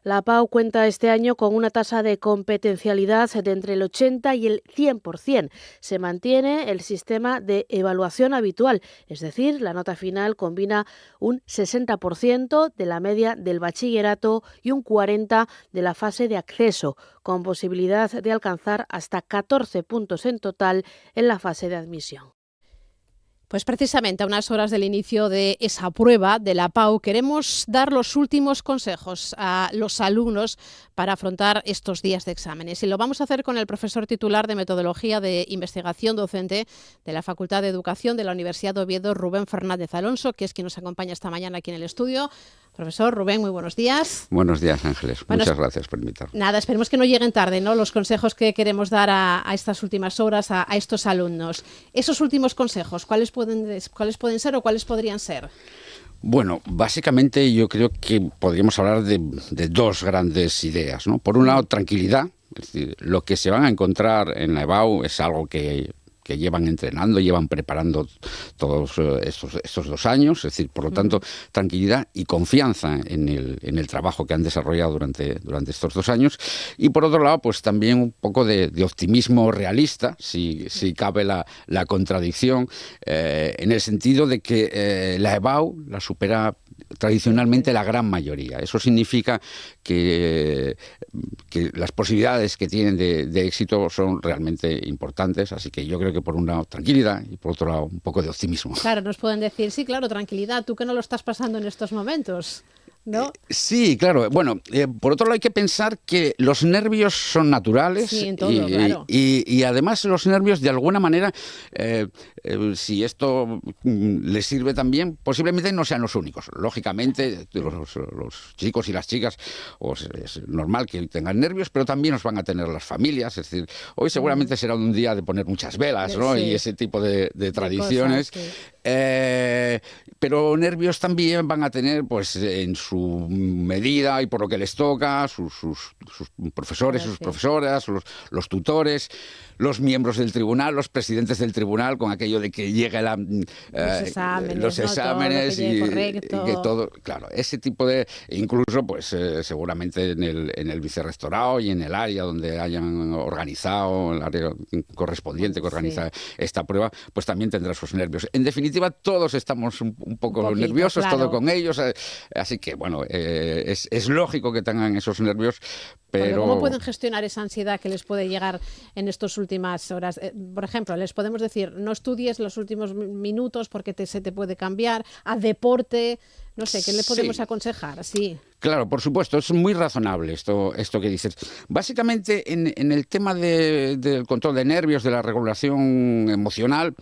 La PAU cuenta este año con una tasa de competencialidad de entre el 80 y el 100%. Se mantiene el sistema de evaluación habitual, es decir, la nota final combina un 60% de la media del bachillerato y un 40% de la fase de acceso, con posibilidad de alcanzar hasta 14 puntos en total en la fase de admisión. Pues precisamente a unas horas del inicio de esa prueba de la PAU queremos dar los últimos consejos a los alumnos para afrontar estos días de exámenes. Y lo vamos a hacer con el profesor titular de Metodología de Investigación Docente de la Facultad de Educación de la Universidad de Oviedo, Rubén Fernández Alonso, que es quien nos acompaña esta mañana aquí en el estudio. Profesor Rubén, muy buenos días. Buenos días, Ángeles. Bueno, muchas gracias por invitarme. Nada, esperemos que no lleguen tarde, ¿no?, los consejos que queremos dar a estas últimas horas a estos alumnos. Esos últimos consejos, ¿cuáles pueden ser o cuáles podrían ser? Bueno, básicamente yo creo que podríamos hablar de dos grandes ideas, ¿no? Por un lado, tranquilidad. Es decir, lo que se van a encontrar en la EBAU es algo que llevan entrenando, llevan preparando todos estos 2 años, es decir, por lo tanto, tranquilidad y confianza en el trabajo que han desarrollado durante estos 2 años, y por otro lado, pues también un poco de optimismo realista, si cabe la contradicción, en el sentido de que la EBAU la supera tradicionalmente la gran mayoría. Eso significa que las posibilidades que tienen de éxito son realmente importantes, así que yo creo que por un lado tranquilidad y por otro lado un poco de optimismo. Claro, nos pueden decir, sí, claro, tranquilidad, tú que no lo estás pasando en estos momentos, ¿no? Sí, claro. Bueno, por otro lado hay que pensar que los nervios son naturales, sí, en todo, claro. y además los nervios de alguna manera, si esto les sirve también, posiblemente no sean los únicos. Lógicamente los chicos y las chicas es normal que tengan nervios, pero también los van a tener las familias. Es decir, hoy seguramente será un día de poner muchas velas, ¿no? Sí. Y ese tipo de tradiciones. Cosas, sí. Pero nervios también van a tener, pues, en su medida y por lo que les toca, sus profesores, sus profesoras, los tutores, los miembros del tribunal, los presidentes del tribunal, con aquello de que llegue los exámenes, ¿no? y que todo, claro, ese tipo de, incluso pues seguramente en el vicerrectorado y en el área donde hayan organizado, el área correspondiente que organiza esta prueba, pues también tendrá sus nervios. En definitiva, todos estamos un poco nerviosos, claro. Todo con ellos, así que bueno, es lógico que tengan esos nervios, pero... ¿Cómo pueden gestionar esa ansiedad que les puede llegar en estas últimas horas? Por ejemplo, les podemos decir, no estudies los últimos minutos porque se te puede cambiar, a deporte, no sé, ¿qué le podemos aconsejar? Sí. Claro, por supuesto, es muy razonable esto que dices. Básicamente, en el tema del control de nervios, de la regulación emocional,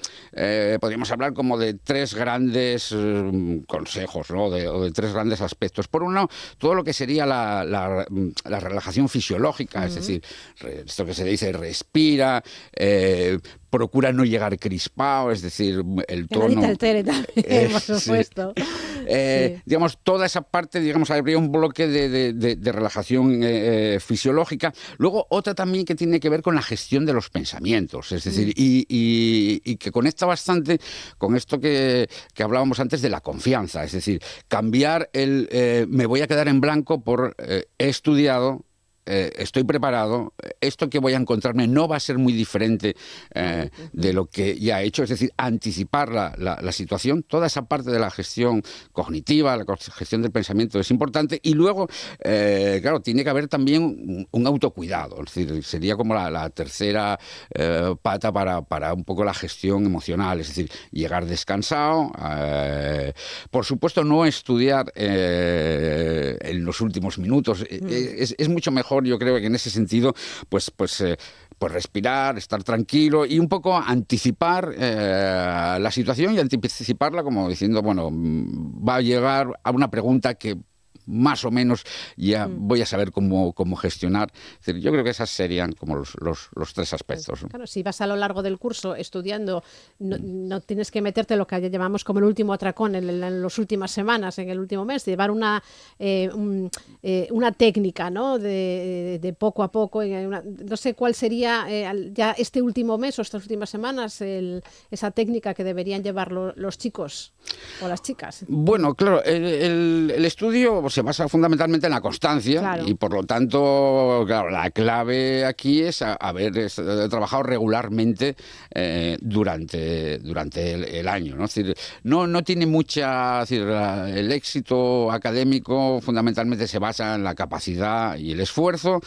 podríamos hablar como de 3 grandes consejos, ¿no? O de 3 grandes aspectos. Por un lado, todo lo que sería la relajación fisiológica, es decir, esto que se dice, respira, procura no llegar crispado, es decir, el tono... Que nadie te altere también, por supuesto. Sí. Digamos, toda esa parte, digamos, habría un bloque de relajación fisiológica. Luego, otra también que tiene que ver con la gestión de los pensamientos, es decir, y que conecta bastante con esto que hablábamos antes de la confianza, es decir, cambiar me voy a quedar en blanco por he estudiado, estoy preparado, esto que voy a encontrarme no va a ser muy diferente de lo que ya he hecho, es decir, anticipar la situación, toda esa parte de la gestión cognitiva, la gestión del pensamiento es importante, y luego, claro, tiene que haber también un autocuidado, es decir, sería como la tercera pata para un poco la gestión emocional, es decir, llegar descansado, por supuesto no estudiar en los últimos minutos, es mucho mejor, yo creo que en ese sentido, pues respirar, estar tranquilo y un poco anticipar la situación y anticiparla como diciendo, bueno, va a llegar a una pregunta que más o menos ya voy a saber cómo gestionar. Es decir, yo creo que esas serían como los tres aspectos, ¿no? Claro, si vas a lo largo del curso estudiando, no tienes que meterte lo que llamamos como el último atracón en las últimas semanas, en el último mes, llevar una técnica, ¿no? de poco a poco. No sé cuál sería ya este último mes o estas últimas semanas esa técnica que deberían llevar los chicos o las chicas. Bueno, claro, el estudio se basa fundamentalmente en la constancia, claro, y por lo tanto, claro, la clave aquí es haber trabajado regularmente durante el año, ¿no? Es decir, no tiene mucha... Es decir, el éxito académico fundamentalmente se basa en la capacidad y el esfuerzo.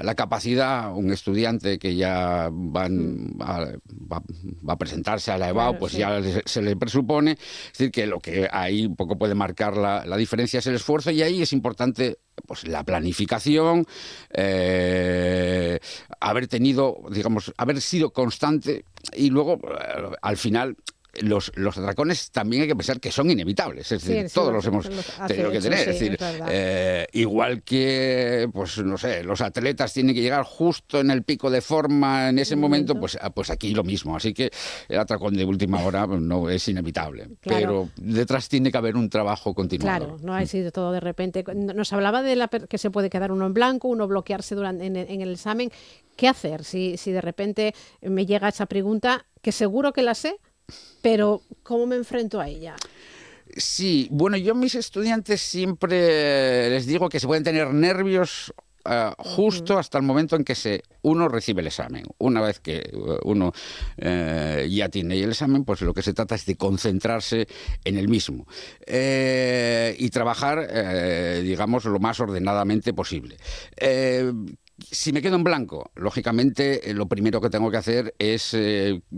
La capacidad, un estudiante que ya va a presentarse a la EBAU, claro, pues sí, ya se le presupone. Es decir, que lo que ahí un poco puede marcar la diferencia es el esfuerzo, y ahí es importante pues la planificación, haber sido constante, y luego al final los atracones también hay que pensar que son inevitables, es decir, todos los hemos tenido que tener, es decir, igual que, pues no sé, los atletas tienen que llegar justo en el pico de forma en ese momento, pues aquí lo mismo, así que el atracón de última hora no es inevitable, claro, pero detrás tiene que haber un trabajo continuado. Claro, no ha sido todo de repente. Nos hablaba de que se puede quedar uno en blanco, uno bloquearse en el examen. ¿Qué hacer si de repente me llega esa pregunta, que seguro que la sé, pero ¿cómo me enfrento a ella? Sí, bueno, yo a mis estudiantes siempre les digo que se pueden tener nervios justo hasta el momento en que uno recibe el examen. Una vez que uno ya tiene el examen, pues lo que se trata es de concentrarse en el mismo y trabajar, digamos, lo más ordenadamente posible. Si me quedo en blanco, lógicamente lo primero que tengo que hacer es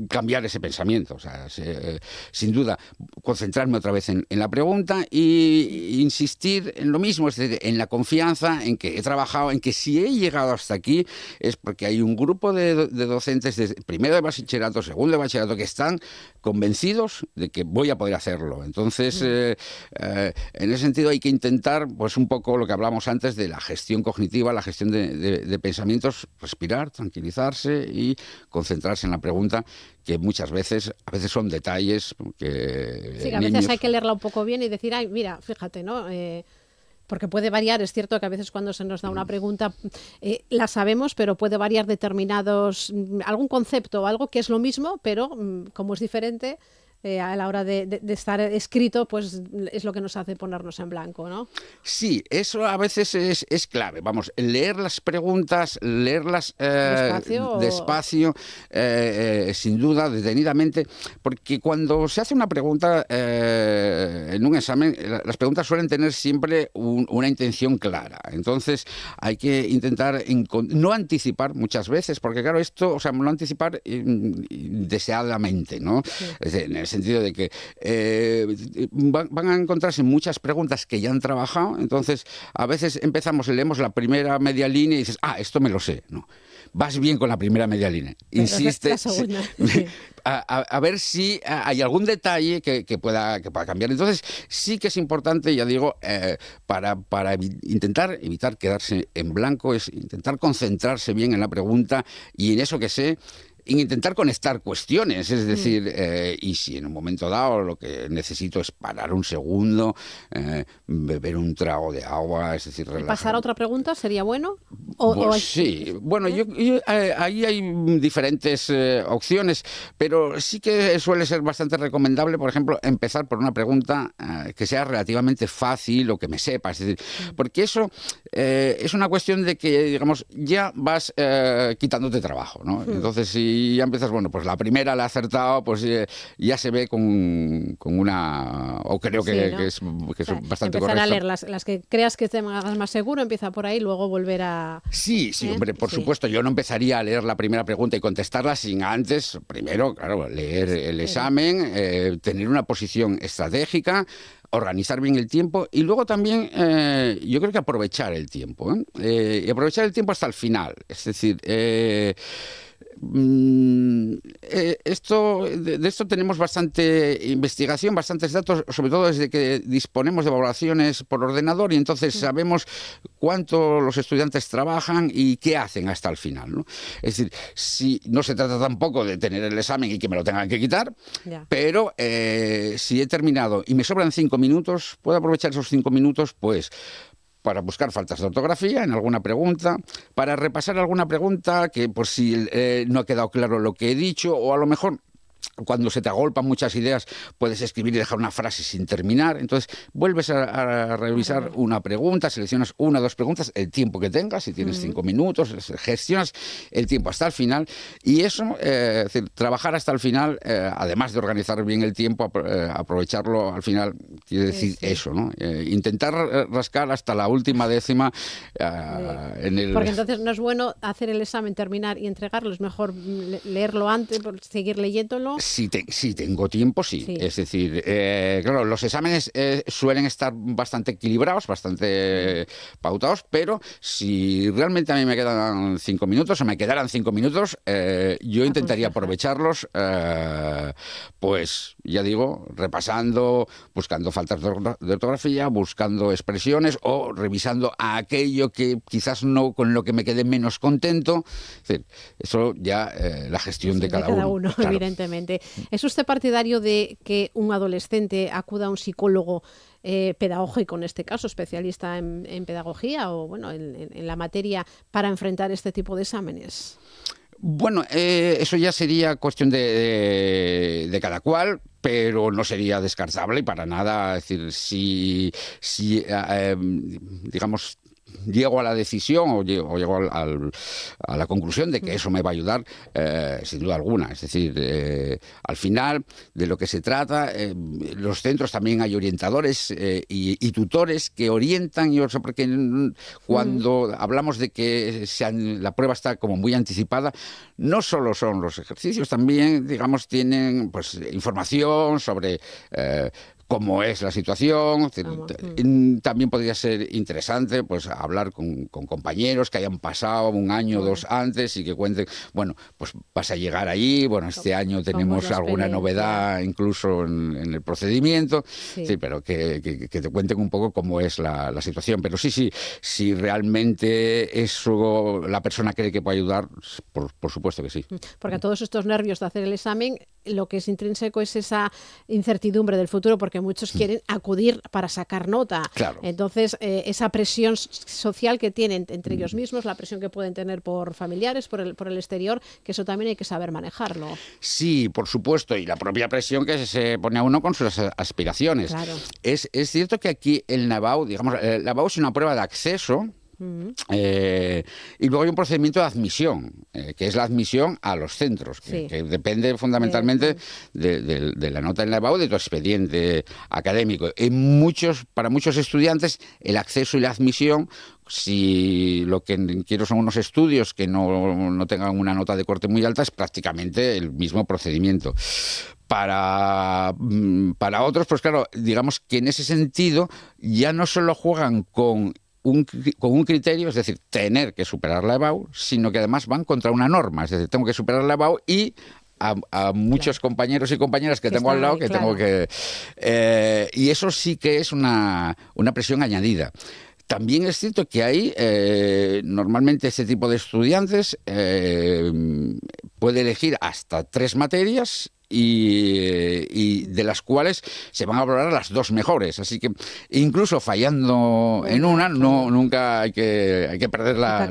cambiar ese pensamiento. O sea, sin duda, concentrarme otra vez en la pregunta e insistir en lo mismo, es decir, en la confianza, en que he trabajado, en que si he llegado hasta aquí es porque hay un grupo de docentes de primero de bachillerato, segundo de bachillerato, que están convencidos de que voy a poder hacerlo. Entonces, en ese sentido hay que intentar, pues un poco lo que hablamos antes de la gestión cognitiva, la gestión de pensamientos, respirar, tranquilizarse y concentrarse en la pregunta, que a veces son detalles que sí, que a veces hay que leerla un poco bien y decir, ay, mira, fíjate, ¿no? Porque puede variar, es cierto que a veces cuando se nos da una pregunta la sabemos, pero puede variar algún concepto o algo que es lo mismo, pero como es diferente, a la hora de estar escrito, pues es lo que nos hace ponernos en blanco, ¿no? Sí, eso a veces es clave. Vamos, leer las preguntas, leerlas despacio, sin duda, detenidamente, porque cuando se hace una pregunta en un examen, las preguntas suelen tener siempre una intención clara. Entonces, hay que intentar no anticipar muchas veces, porque claro, esto, o sea, no anticipar deseadamente, ¿no? Sí. Es decir, en el sentido de que van a encontrarse muchas preguntas que ya han trabajado, entonces a veces leemos la primera media línea y dices, esto me lo sé, ¿no? Vas bien con la primera media línea, insiste, a ver si hay algún detalle que pueda cambiar. Entonces sí que es importante, ya digo, para intentar evitar quedarse en blanco, es intentar concentrarse bien en la pregunta y en eso que sé, intentar conectar cuestiones, es decir, y si en un momento dado lo que necesito es parar un segundo, beber un trago de agua, es decir, relajar. ¿Pasar a otra pregunta sería bueno? Sí, bueno, ahí hay diferentes opciones, pero sí que suele ser bastante recomendable, por ejemplo, empezar por una pregunta que sea relativamente fácil o que me sepa, es decir, porque eso es una cuestión de que, digamos, ya vas quitándote trabajo, ¿no? Entonces, si ya empiezas, bueno, pues la primera la he acertado, pues ya se ve con una... o creo que, ¿no? que es bastante empezar correcto. a leer las que creas que te hagas más seguro, empieza por ahí, luego volver a... Sí, hombre, por supuesto, yo no empezaría a leer la primera pregunta y contestarla sin antes, primero, claro, leer el examen, tener una posición estratégica, organizar bien el tiempo y luego también yo creo que aprovechar el tiempo, y aprovechar el tiempo hasta el final, es decir... de esto tenemos bastante investigación, bastantes datos, sobre todo desde que disponemos de evaluaciones por ordenador y entonces sabemos cuánto los estudiantes trabajan y qué hacen hasta el final, ¿no? Es decir, si no se trata tampoco de tener el examen y que me lo tengan que quitar, pero si he terminado y me sobran 5 minutos, puedo aprovechar esos 5 minutos, pues para buscar faltas de ortografía en alguna pregunta, para repasar alguna pregunta que por si no ha quedado claro lo que he dicho, o a lo mejor cuando se te agolpan muchas ideas puedes escribir y dejar una frase sin terminar, entonces vuelves a revisar una pregunta, seleccionas 1 o 2 preguntas, el tiempo que tengas, si tienes 5 minutos, gestionas el tiempo hasta el final y eso, es decir, trabajar hasta el final, además de organizar bien el tiempo, aprovecharlo al final, quiere decir eso, ¿no? Intentar rascar hasta la última décima en el... Porque entonces no es bueno hacer el examen, terminar y entregarlo, es mejor leerlo antes, seguir leyéndolo. Si tengo tiempo, sí. Es decir, claro, los exámenes suelen estar bastante equilibrados, bastante pautados, pero si realmente a mí me quedan 5 minutos o me quedaran 5 minutos, yo intentaría aprovecharlos, pues ya digo, repasando, buscando faltas de ortografía, buscando expresiones o revisando aquello que quizás no, con lo que me quedé menos contento. Es decir, eso ya la gestión de cada uno. Claro. Evidentemente. ¿Es usted partidario de que un adolescente acuda a un psicólogo pedagógico, en este caso, especialista en pedagogía o bueno, en la materia, para enfrentar este tipo de exámenes? Bueno, eso ya sería cuestión de cada cual, pero no sería descartable y para nada. Es decir, si digamos, llego a la decisión o llego a la conclusión de que eso me va a ayudar, sin duda alguna. Es decir, al final de lo que se trata, los centros también hay orientadores y tutores que orientan, porque cuando hablamos de que la prueba está como muy anticipada, no solo son los ejercicios, también, digamos, tienen pues información sobre cómo es la situación. También podría ser interesante pues hablar con compañeros que hayan pasado 1 año o 2 antes y que cuenten, bueno, pues vas a llegar ahí, bueno, este año tenemos alguna novedad incluso en el procedimiento, sí, pero que te cuenten un poco cómo es la situación. Pero si realmente eso la persona cree que puede ayudar, por supuesto que sí. Porque a todos estos nervios de hacer el examen, lo que es intrínseco es esa incertidumbre del futuro, porque muchos quieren acudir para sacar nota. Claro. Entonces, esa presión social que tienen entre ellos mismos, la presión que pueden tener por familiares, por el exterior, que eso también hay que saber manejarlo. Sí, por supuesto, y la propia presión que se pone a uno con sus aspiraciones. Claro. Es cierto que aquí el NAVAU, digamos, el NAVAU es una prueba de acceso. Y luego hay un procedimiento de admisión, que es la admisión a los centros, que depende fundamentalmente de la nota del NAVAU, de tu expediente académico. Para muchos estudiantes, el acceso y la admisión, si lo que quiero son unos estudios que no tengan una nota de corte muy alta, es prácticamente el mismo procedimiento. Para otros, pues claro, digamos que en ese sentido ya no solo juegan con un criterio, es decir, tener que superar la EBAU, sino que además van contra una norma, es decir, tengo que superar la EBAU y a muchos compañeros y compañeras que tengo al lado que tengo que... y eso sí que es una presión añadida. también es cierto que hay, normalmente este tipo de estudiantes puede elegir hasta 3 materias y de las cuales se van a valorar las 2 mejores. Así que incluso fallando en una, nunca hay que perder la...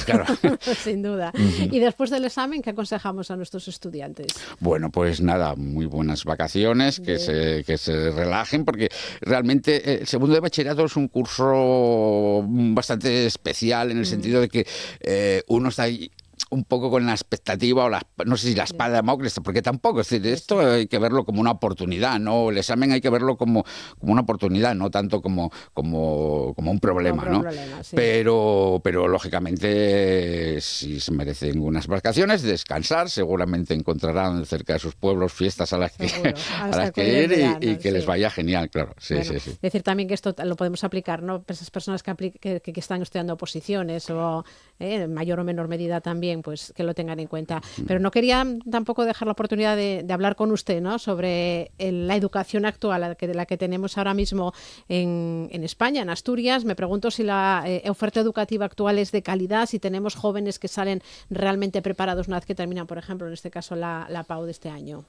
Claro. Sin duda. Y después del examen, ¿qué aconsejamos a nuestros estudiantes? Bueno, pues nada, muy buenas vacaciones, que se relajen, porque realmente el segundo de bachillerato es un curso bastante especial en el sentido de que uno está ahí un poco con la expectativa o no sé si la espada de Damocles, porque tampoco, es decir, esto hay que verlo como una oportunidad, ¿no? El examen hay que verlo como una oportunidad, no tanto como un problema, ¿no? Sí. Pero lógicamente sí se merecen unas vacaciones, descansar, seguramente encontrarán cerca de sus pueblos fiestas a las que ir y que les vaya genial, claro. Sí, bueno, sí. Decir también que esto lo podemos aplicar, ¿no? Esas personas que están estudiando oposiciones o en mayor o menor medida también, pues que lo tengan en cuenta. Pero no quería tampoco dejar la oportunidad de hablar con usted, ¿no? Sobre la educación actual, la que tenemos ahora mismo en España, en Asturias. Me pregunto si la oferta educativa actual es de calidad, si tenemos jóvenes que salen realmente preparados una vez que terminan, por ejemplo, en este caso la PAU de este año.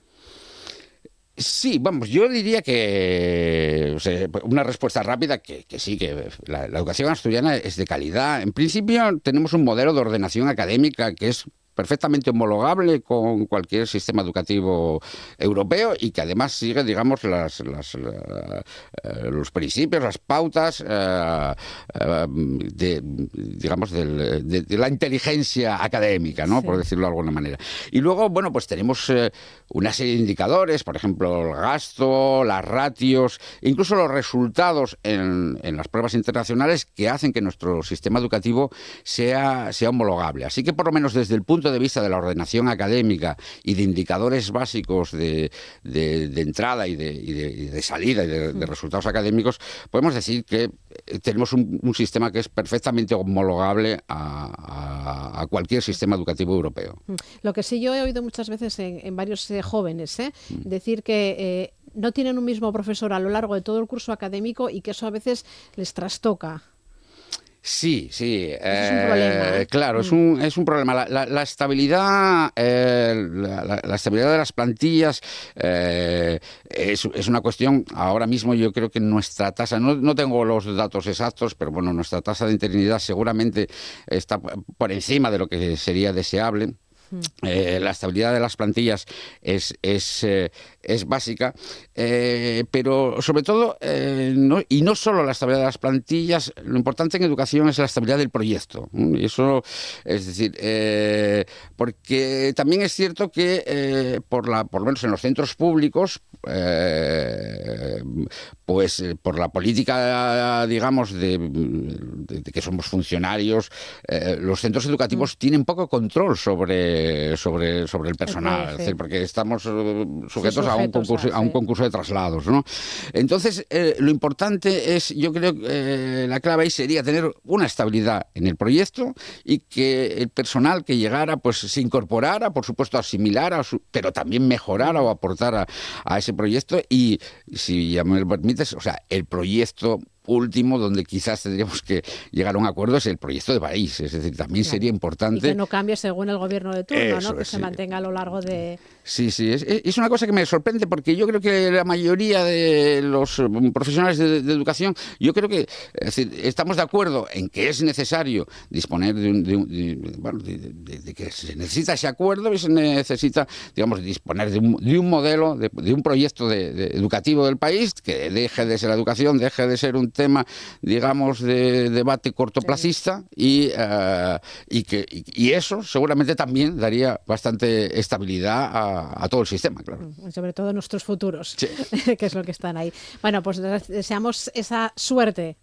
Sí, vamos, yo diría que una respuesta rápida que sí, que la educación asturiana es de calidad. En principio tenemos un modelo de ordenación académica que es perfectamente homologable con cualquier sistema educativo europeo y que además sigue, digamos, los principios, las pautas de la inteligencia académica, ¿no? Sí. Por decirlo de alguna manera. Y luego, bueno, pues tenemos una serie de indicadores, por ejemplo, el gasto, las ratios, incluso los resultados en las pruebas internacionales que hacen que nuestro sistema educativo sea homologable. Así que, por lo menos desde el punto de vista de la ordenación académica y de indicadores básicos de entrada y de salida y de resultados académicos, podemos decir que tenemos un sistema que es perfectamente homologable a cualquier sistema educativo europeo. Lo que sí yo he oído muchas veces en varios jóvenes decir que no tienen un mismo profesor a lo largo de todo el curso académico y que eso a veces les trastoca. Sí. Es un problema. Claro, es un problema. La estabilidad, la estabilidad de las plantillas es una cuestión. Ahora mismo yo creo que nuestra tasa, no tengo los datos exactos, pero bueno, nuestra tasa de interinidad seguramente está por encima de lo que sería deseable. La estabilidad de las plantillas es básica, pero sobre todo, no solo la estabilidad de las plantillas, lo importante en educación es la estabilidad del proyecto. Y eso, es decir, porque también es cierto que por lo menos en los centros públicos, pues por la política, digamos, de que somos funcionarios, los centros educativos tienen poco control sobre el personal, es decir, porque estamos sujetos a un concurso de traslados, ¿no? Entonces, lo importante es, yo creo que la clave ahí sería tener una estabilidad en el proyecto y que el personal que llegara pues se incorporara, por supuesto asimilara, pero también mejorara o aportara a ese proyecto y, si ya me lo permites, o sea, el proyecto último donde quizás tendríamos que llegar a un acuerdo es el proyecto de país, es decir, también sería importante... Y que no cambie según el gobierno de turno, ¿no? Que se mantenga a lo largo de... Sí, es una cosa que me sorprende porque yo creo que la mayoría de los profesionales de educación, yo creo que estamos de acuerdo en que es necesario disponer de que se necesita ese acuerdo y se necesita, digamos, disponer de un modelo, de un proyecto educativo del país que deje de ser la educación, deje de ser un tema, digamos, de debate cortoplacista y eso seguramente también daría bastante estabilidad a todo el sistema, claro. Sobre todo nuestros futuros, que es lo que están ahí. Bueno, pues deseamos esa suerte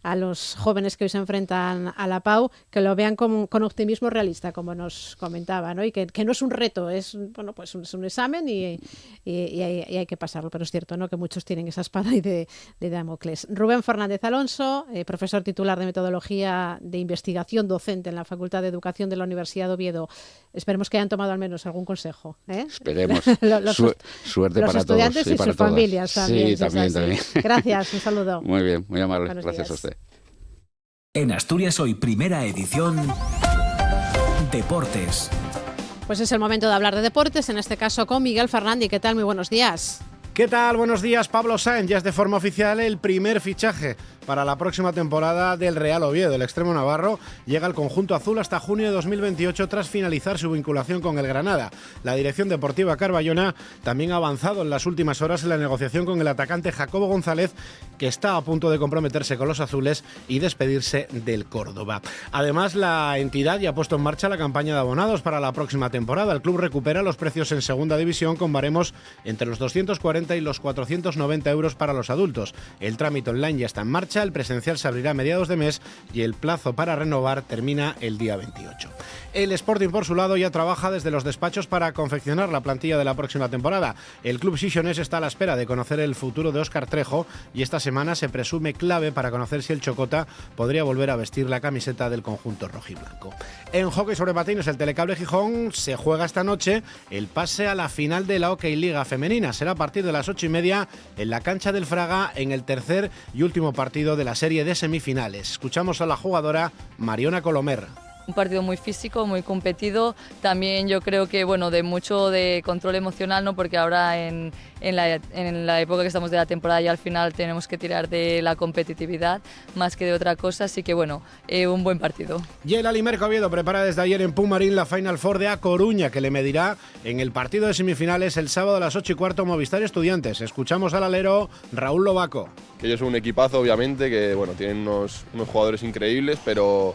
a los jóvenes que hoy se enfrentan a la PAU, que lo vean con optimismo realista, como nos comentaba, ¿no? Y que no es un reto, es un examen y hay que pasarlo, pero es cierto, ¿no? Que muchos tienen esa espada de Damocles. Rubén Fernández Alonso, profesor titular de Metodología de Investigación, docente en la Facultad de Educación de la Universidad de Oviedo. Esperemos que hayan tomado al menos algún consejo. Esperemos. Suerte para todos. Los estudiantes y sus familias también. Sí, también. Gracias, un saludo. Muy bien, muy amable. Buenos Gracias días. a usted. En Asturias Hoy, primera edición, Deportes. Pues es el momento de hablar de deportes, en este caso con Miguel Fernández. ¿Qué tal? Muy buenos días. ¿Qué tal? Buenos días. Pablo Sáenz ya es de forma oficial el primer fichaje para la próxima temporada del Real Oviedo. El extremo navarro llega al conjunto azul hasta junio de 2028 tras finalizar su vinculación con el Granada. La dirección deportiva carballona también ha avanzado en las últimas horas en la negociación con el atacante Jacobo González, que está a punto de comprometerse con los azules y despedirse del Córdoba. Además, la entidad ya ha puesto en marcha la campaña de abonados para la próxima temporada. El club recupera los precios en segunda división con baremos entre los 240 y los 490 euros para los adultos. El trámite online ya está en marcha, el presencial se abrirá a mediados de mes y el plazo para renovar termina el día 28. El Sporting, por su lado, ya trabaja desde los despachos para confeccionar la plantilla de la próxima temporada. El club xixonés está a la espera de conocer el futuro de Óscar Trejo y esta semana se presume clave para conocer si el Chocota podría volver a vestir la camiseta del conjunto rojiblanco. En hockey sobre patines, el Telecable Gijón se juega esta noche el pase a la final de la Hockey Liga Femenina. Será a partir de las 8:30 en la cancha del Fraga, en el tercer y último partido de la serie de semifinales. Escuchamos a la jugadora Mariona Colomer. Un partido muy físico, muy competido, también yo creo que de mucho de control emocional, ¿no? Porque ahora en la época que estamos de la temporada ya al final tenemos que tirar de la competitividad más que de otra cosa, así que un buen partido. Y el Alimerca Oviedo prepara desde ayer en Pumarín la Final Four de A Coruña, que le medirá en el partido de semifinales el sábado a las 8:15 Movistar Estudiantes. Escuchamos al alero Raúl Lobaco. Ellos son un equipazo, obviamente, que tienen unos jugadores increíbles, pero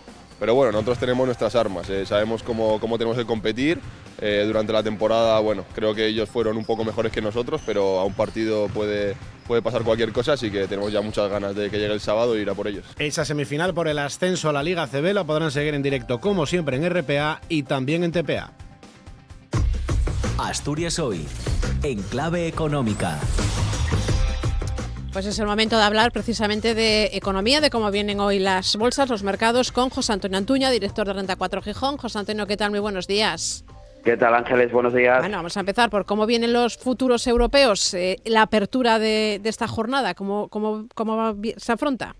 nosotros tenemos nuestras armas, sabemos cómo tenemos que competir. Durante la temporada, creo que ellos fueron un poco mejores que nosotros, pero a un partido puede pasar cualquier cosa, así que tenemos ya muchas ganas de que llegue el sábado e ir a por ellos. Esa semifinal por el ascenso a la Liga CB la podrán seguir en directo, como siempre, en RPA y también en TPA. Asturias Hoy, en clave económica. Pues es el momento de hablar precisamente de economía, de cómo vienen hoy las bolsas, los mercados, con José Antonio Antuña, director de Renta 4 Gijón. José Antonio, ¿qué tal? Muy buenos días. ¿Qué tal, Ángeles? Buenos días. Bueno, vamos a empezar por cómo vienen los futuros europeos, la apertura de esta jornada, ¿cómo se afronta?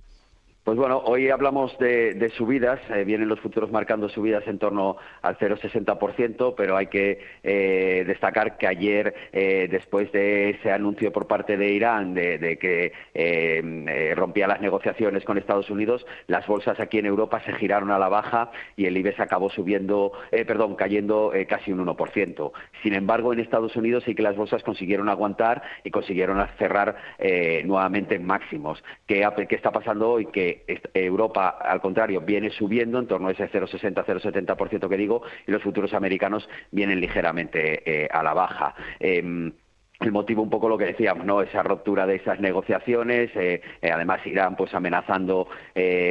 Pues hoy hablamos de subidas, vienen los futuros marcando subidas en torno al 0,60%, pero hay que destacar que ayer, después de ese anuncio por parte de Irán de que rompía las negociaciones con Estados Unidos, las bolsas aquí en Europa se giraron a la baja y el IBEX acabó cayendo casi un 1%. Sin embargo, en Estados Unidos sí que las bolsas consiguieron aguantar y consiguieron cerrar nuevamente en máximos. ¿Qué está pasando hoy? Que Europa, al contrario, viene subiendo en torno a ese 0,60-0,70% que digo, y los futuros americanos vienen ligeramente a la baja. El motivo un poco lo que decíamos, ¿no? Esa ruptura de esas negociaciones, además Irán amenazando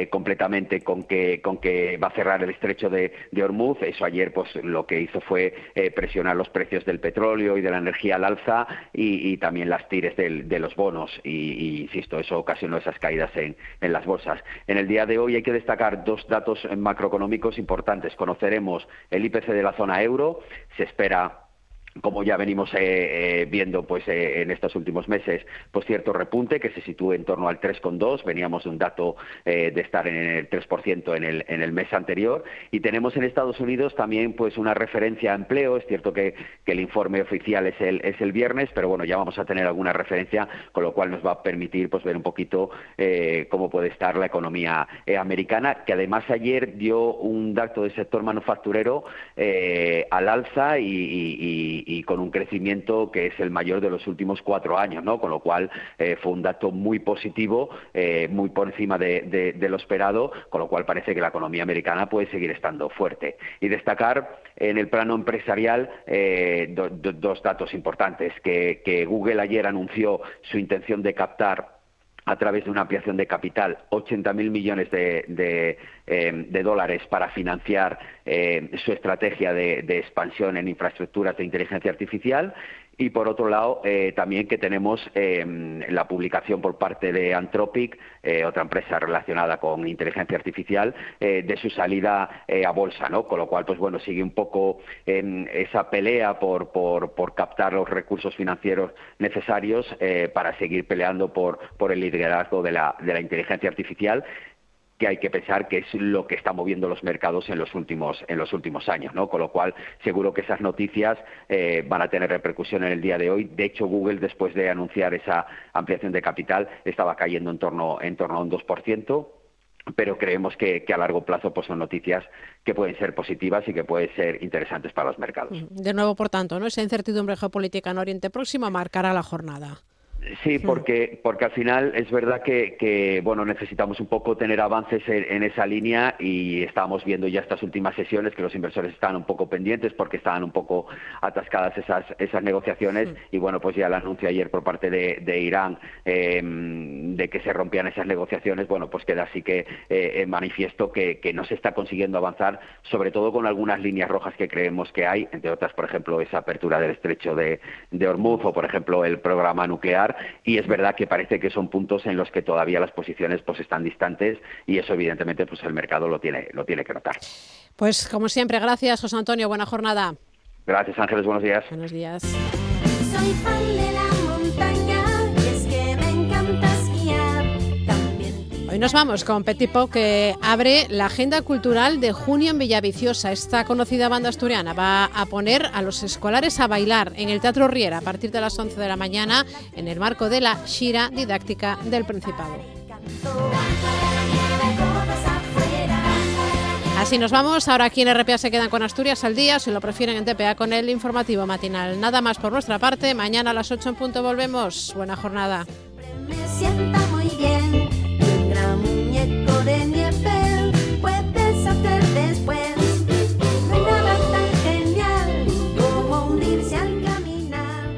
completamente con que va a cerrar el estrecho de Hormuz. Eso ayer lo que hizo fue presionar los precios del petróleo y de la energía al alza y también las tires de los bonos y insisto, eso ocasionó esas caídas en las bolsas. En el día de hoy hay que destacar dos datos macroeconómicos importantes. Conoceremos el IPC de la zona euro, se espera, como ya venimos viendo en estos últimos meses, cierto repunte que se sitúe en torno al 3,2. Veníamos de un dato de estar en el 3% en el mes anterior. Y tenemos en Estados Unidos también una referencia a empleo. Es cierto que el informe oficial es el viernes, pero ya vamos a tener alguna referencia, con lo cual nos va a permitir ver un poquito cómo puede estar la economía americana, que además ayer dio un dato del sector manufacturero al alza y con un crecimiento que es el mayor de los últimos 4 años, ¿no? Con lo cual fue un dato muy positivo, muy por encima de lo esperado, con lo cual parece que la economía americana puede seguir estando fuerte. Y destacar en el plano empresarial dos datos importantes, que Google ayer anunció su intención de captar a través de una ampliación de capital 80.000 millones de dólares para financiar su estrategia de expansión en infraestructuras de inteligencia artificial. Y por otro lado, también que tenemos la publicación por parte de Anthropic, otra empresa relacionada con inteligencia artificial, de su salida a bolsa, ¿no? Con lo cual, sigue un poco esa pelea por captar los recursos financieros necesarios para seguir peleando por el liderazgo de la inteligencia artificial. que hay que pensar que es lo que está moviendo los mercados en los últimos años, ¿no? Con lo cual, seguro que esas noticias van a tener repercusión en el día de hoy. De hecho, Google, después de anunciar esa ampliación de capital, estaba cayendo en torno a un 2%. Pero creemos que a largo plazo pues son noticias que pueden ser positivas y que pueden ser interesantes para los mercados. De nuevo, por tanto, ¿no? Esa incertidumbre geopolítica en Oriente Próximo marcará la jornada. Sí, porque al final es verdad que bueno, necesitamos un poco tener avances en esa línea, y estábamos viendo ya estas últimas sesiones que los inversores estaban un poco pendientes porque estaban un poco atascadas esas negociaciones, y bueno, pues ya el anuncio ayer por parte de Irán de que se rompían esas negociaciones, bueno, pues queda así que en manifiesto que no se está consiguiendo avanzar, sobre todo con algunas líneas rojas que creemos que hay, entre otras, por ejemplo, esa apertura del estrecho de Hormuz, o por ejemplo el programa nuclear. Y es verdad que parece que son puntos en los que todavía las posiciones pues están distantes, y eso evidentemente pues el mercado lo tiene que notar. Pues como siempre, gracias, José Antonio, buena jornada. Gracias, Ángeles, buenos días. Buenos días. Soy fan de la montaña y es que me encanta esquiar. Hoy nos vamos con Petit Pop, que abre la agenda cultural de junio en Villaviciosa. Esta conocida banda asturiana va a poner a los escolares a bailar en el Teatro Riera a partir de las 11 de la mañana en el marco de la Xira Didáctica del Principado. Así nos vamos. Ahora aquí en RPA se quedan con Asturias al día, si lo prefieren en TPA con el informativo matinal. Nada más por nuestra parte. Mañana a las 8 en punto volvemos. Buena jornada. Me sienta muy bien. Un gran muñeco de nieve puedes hacer después. No hay nada tan genial como hundirse al caminar.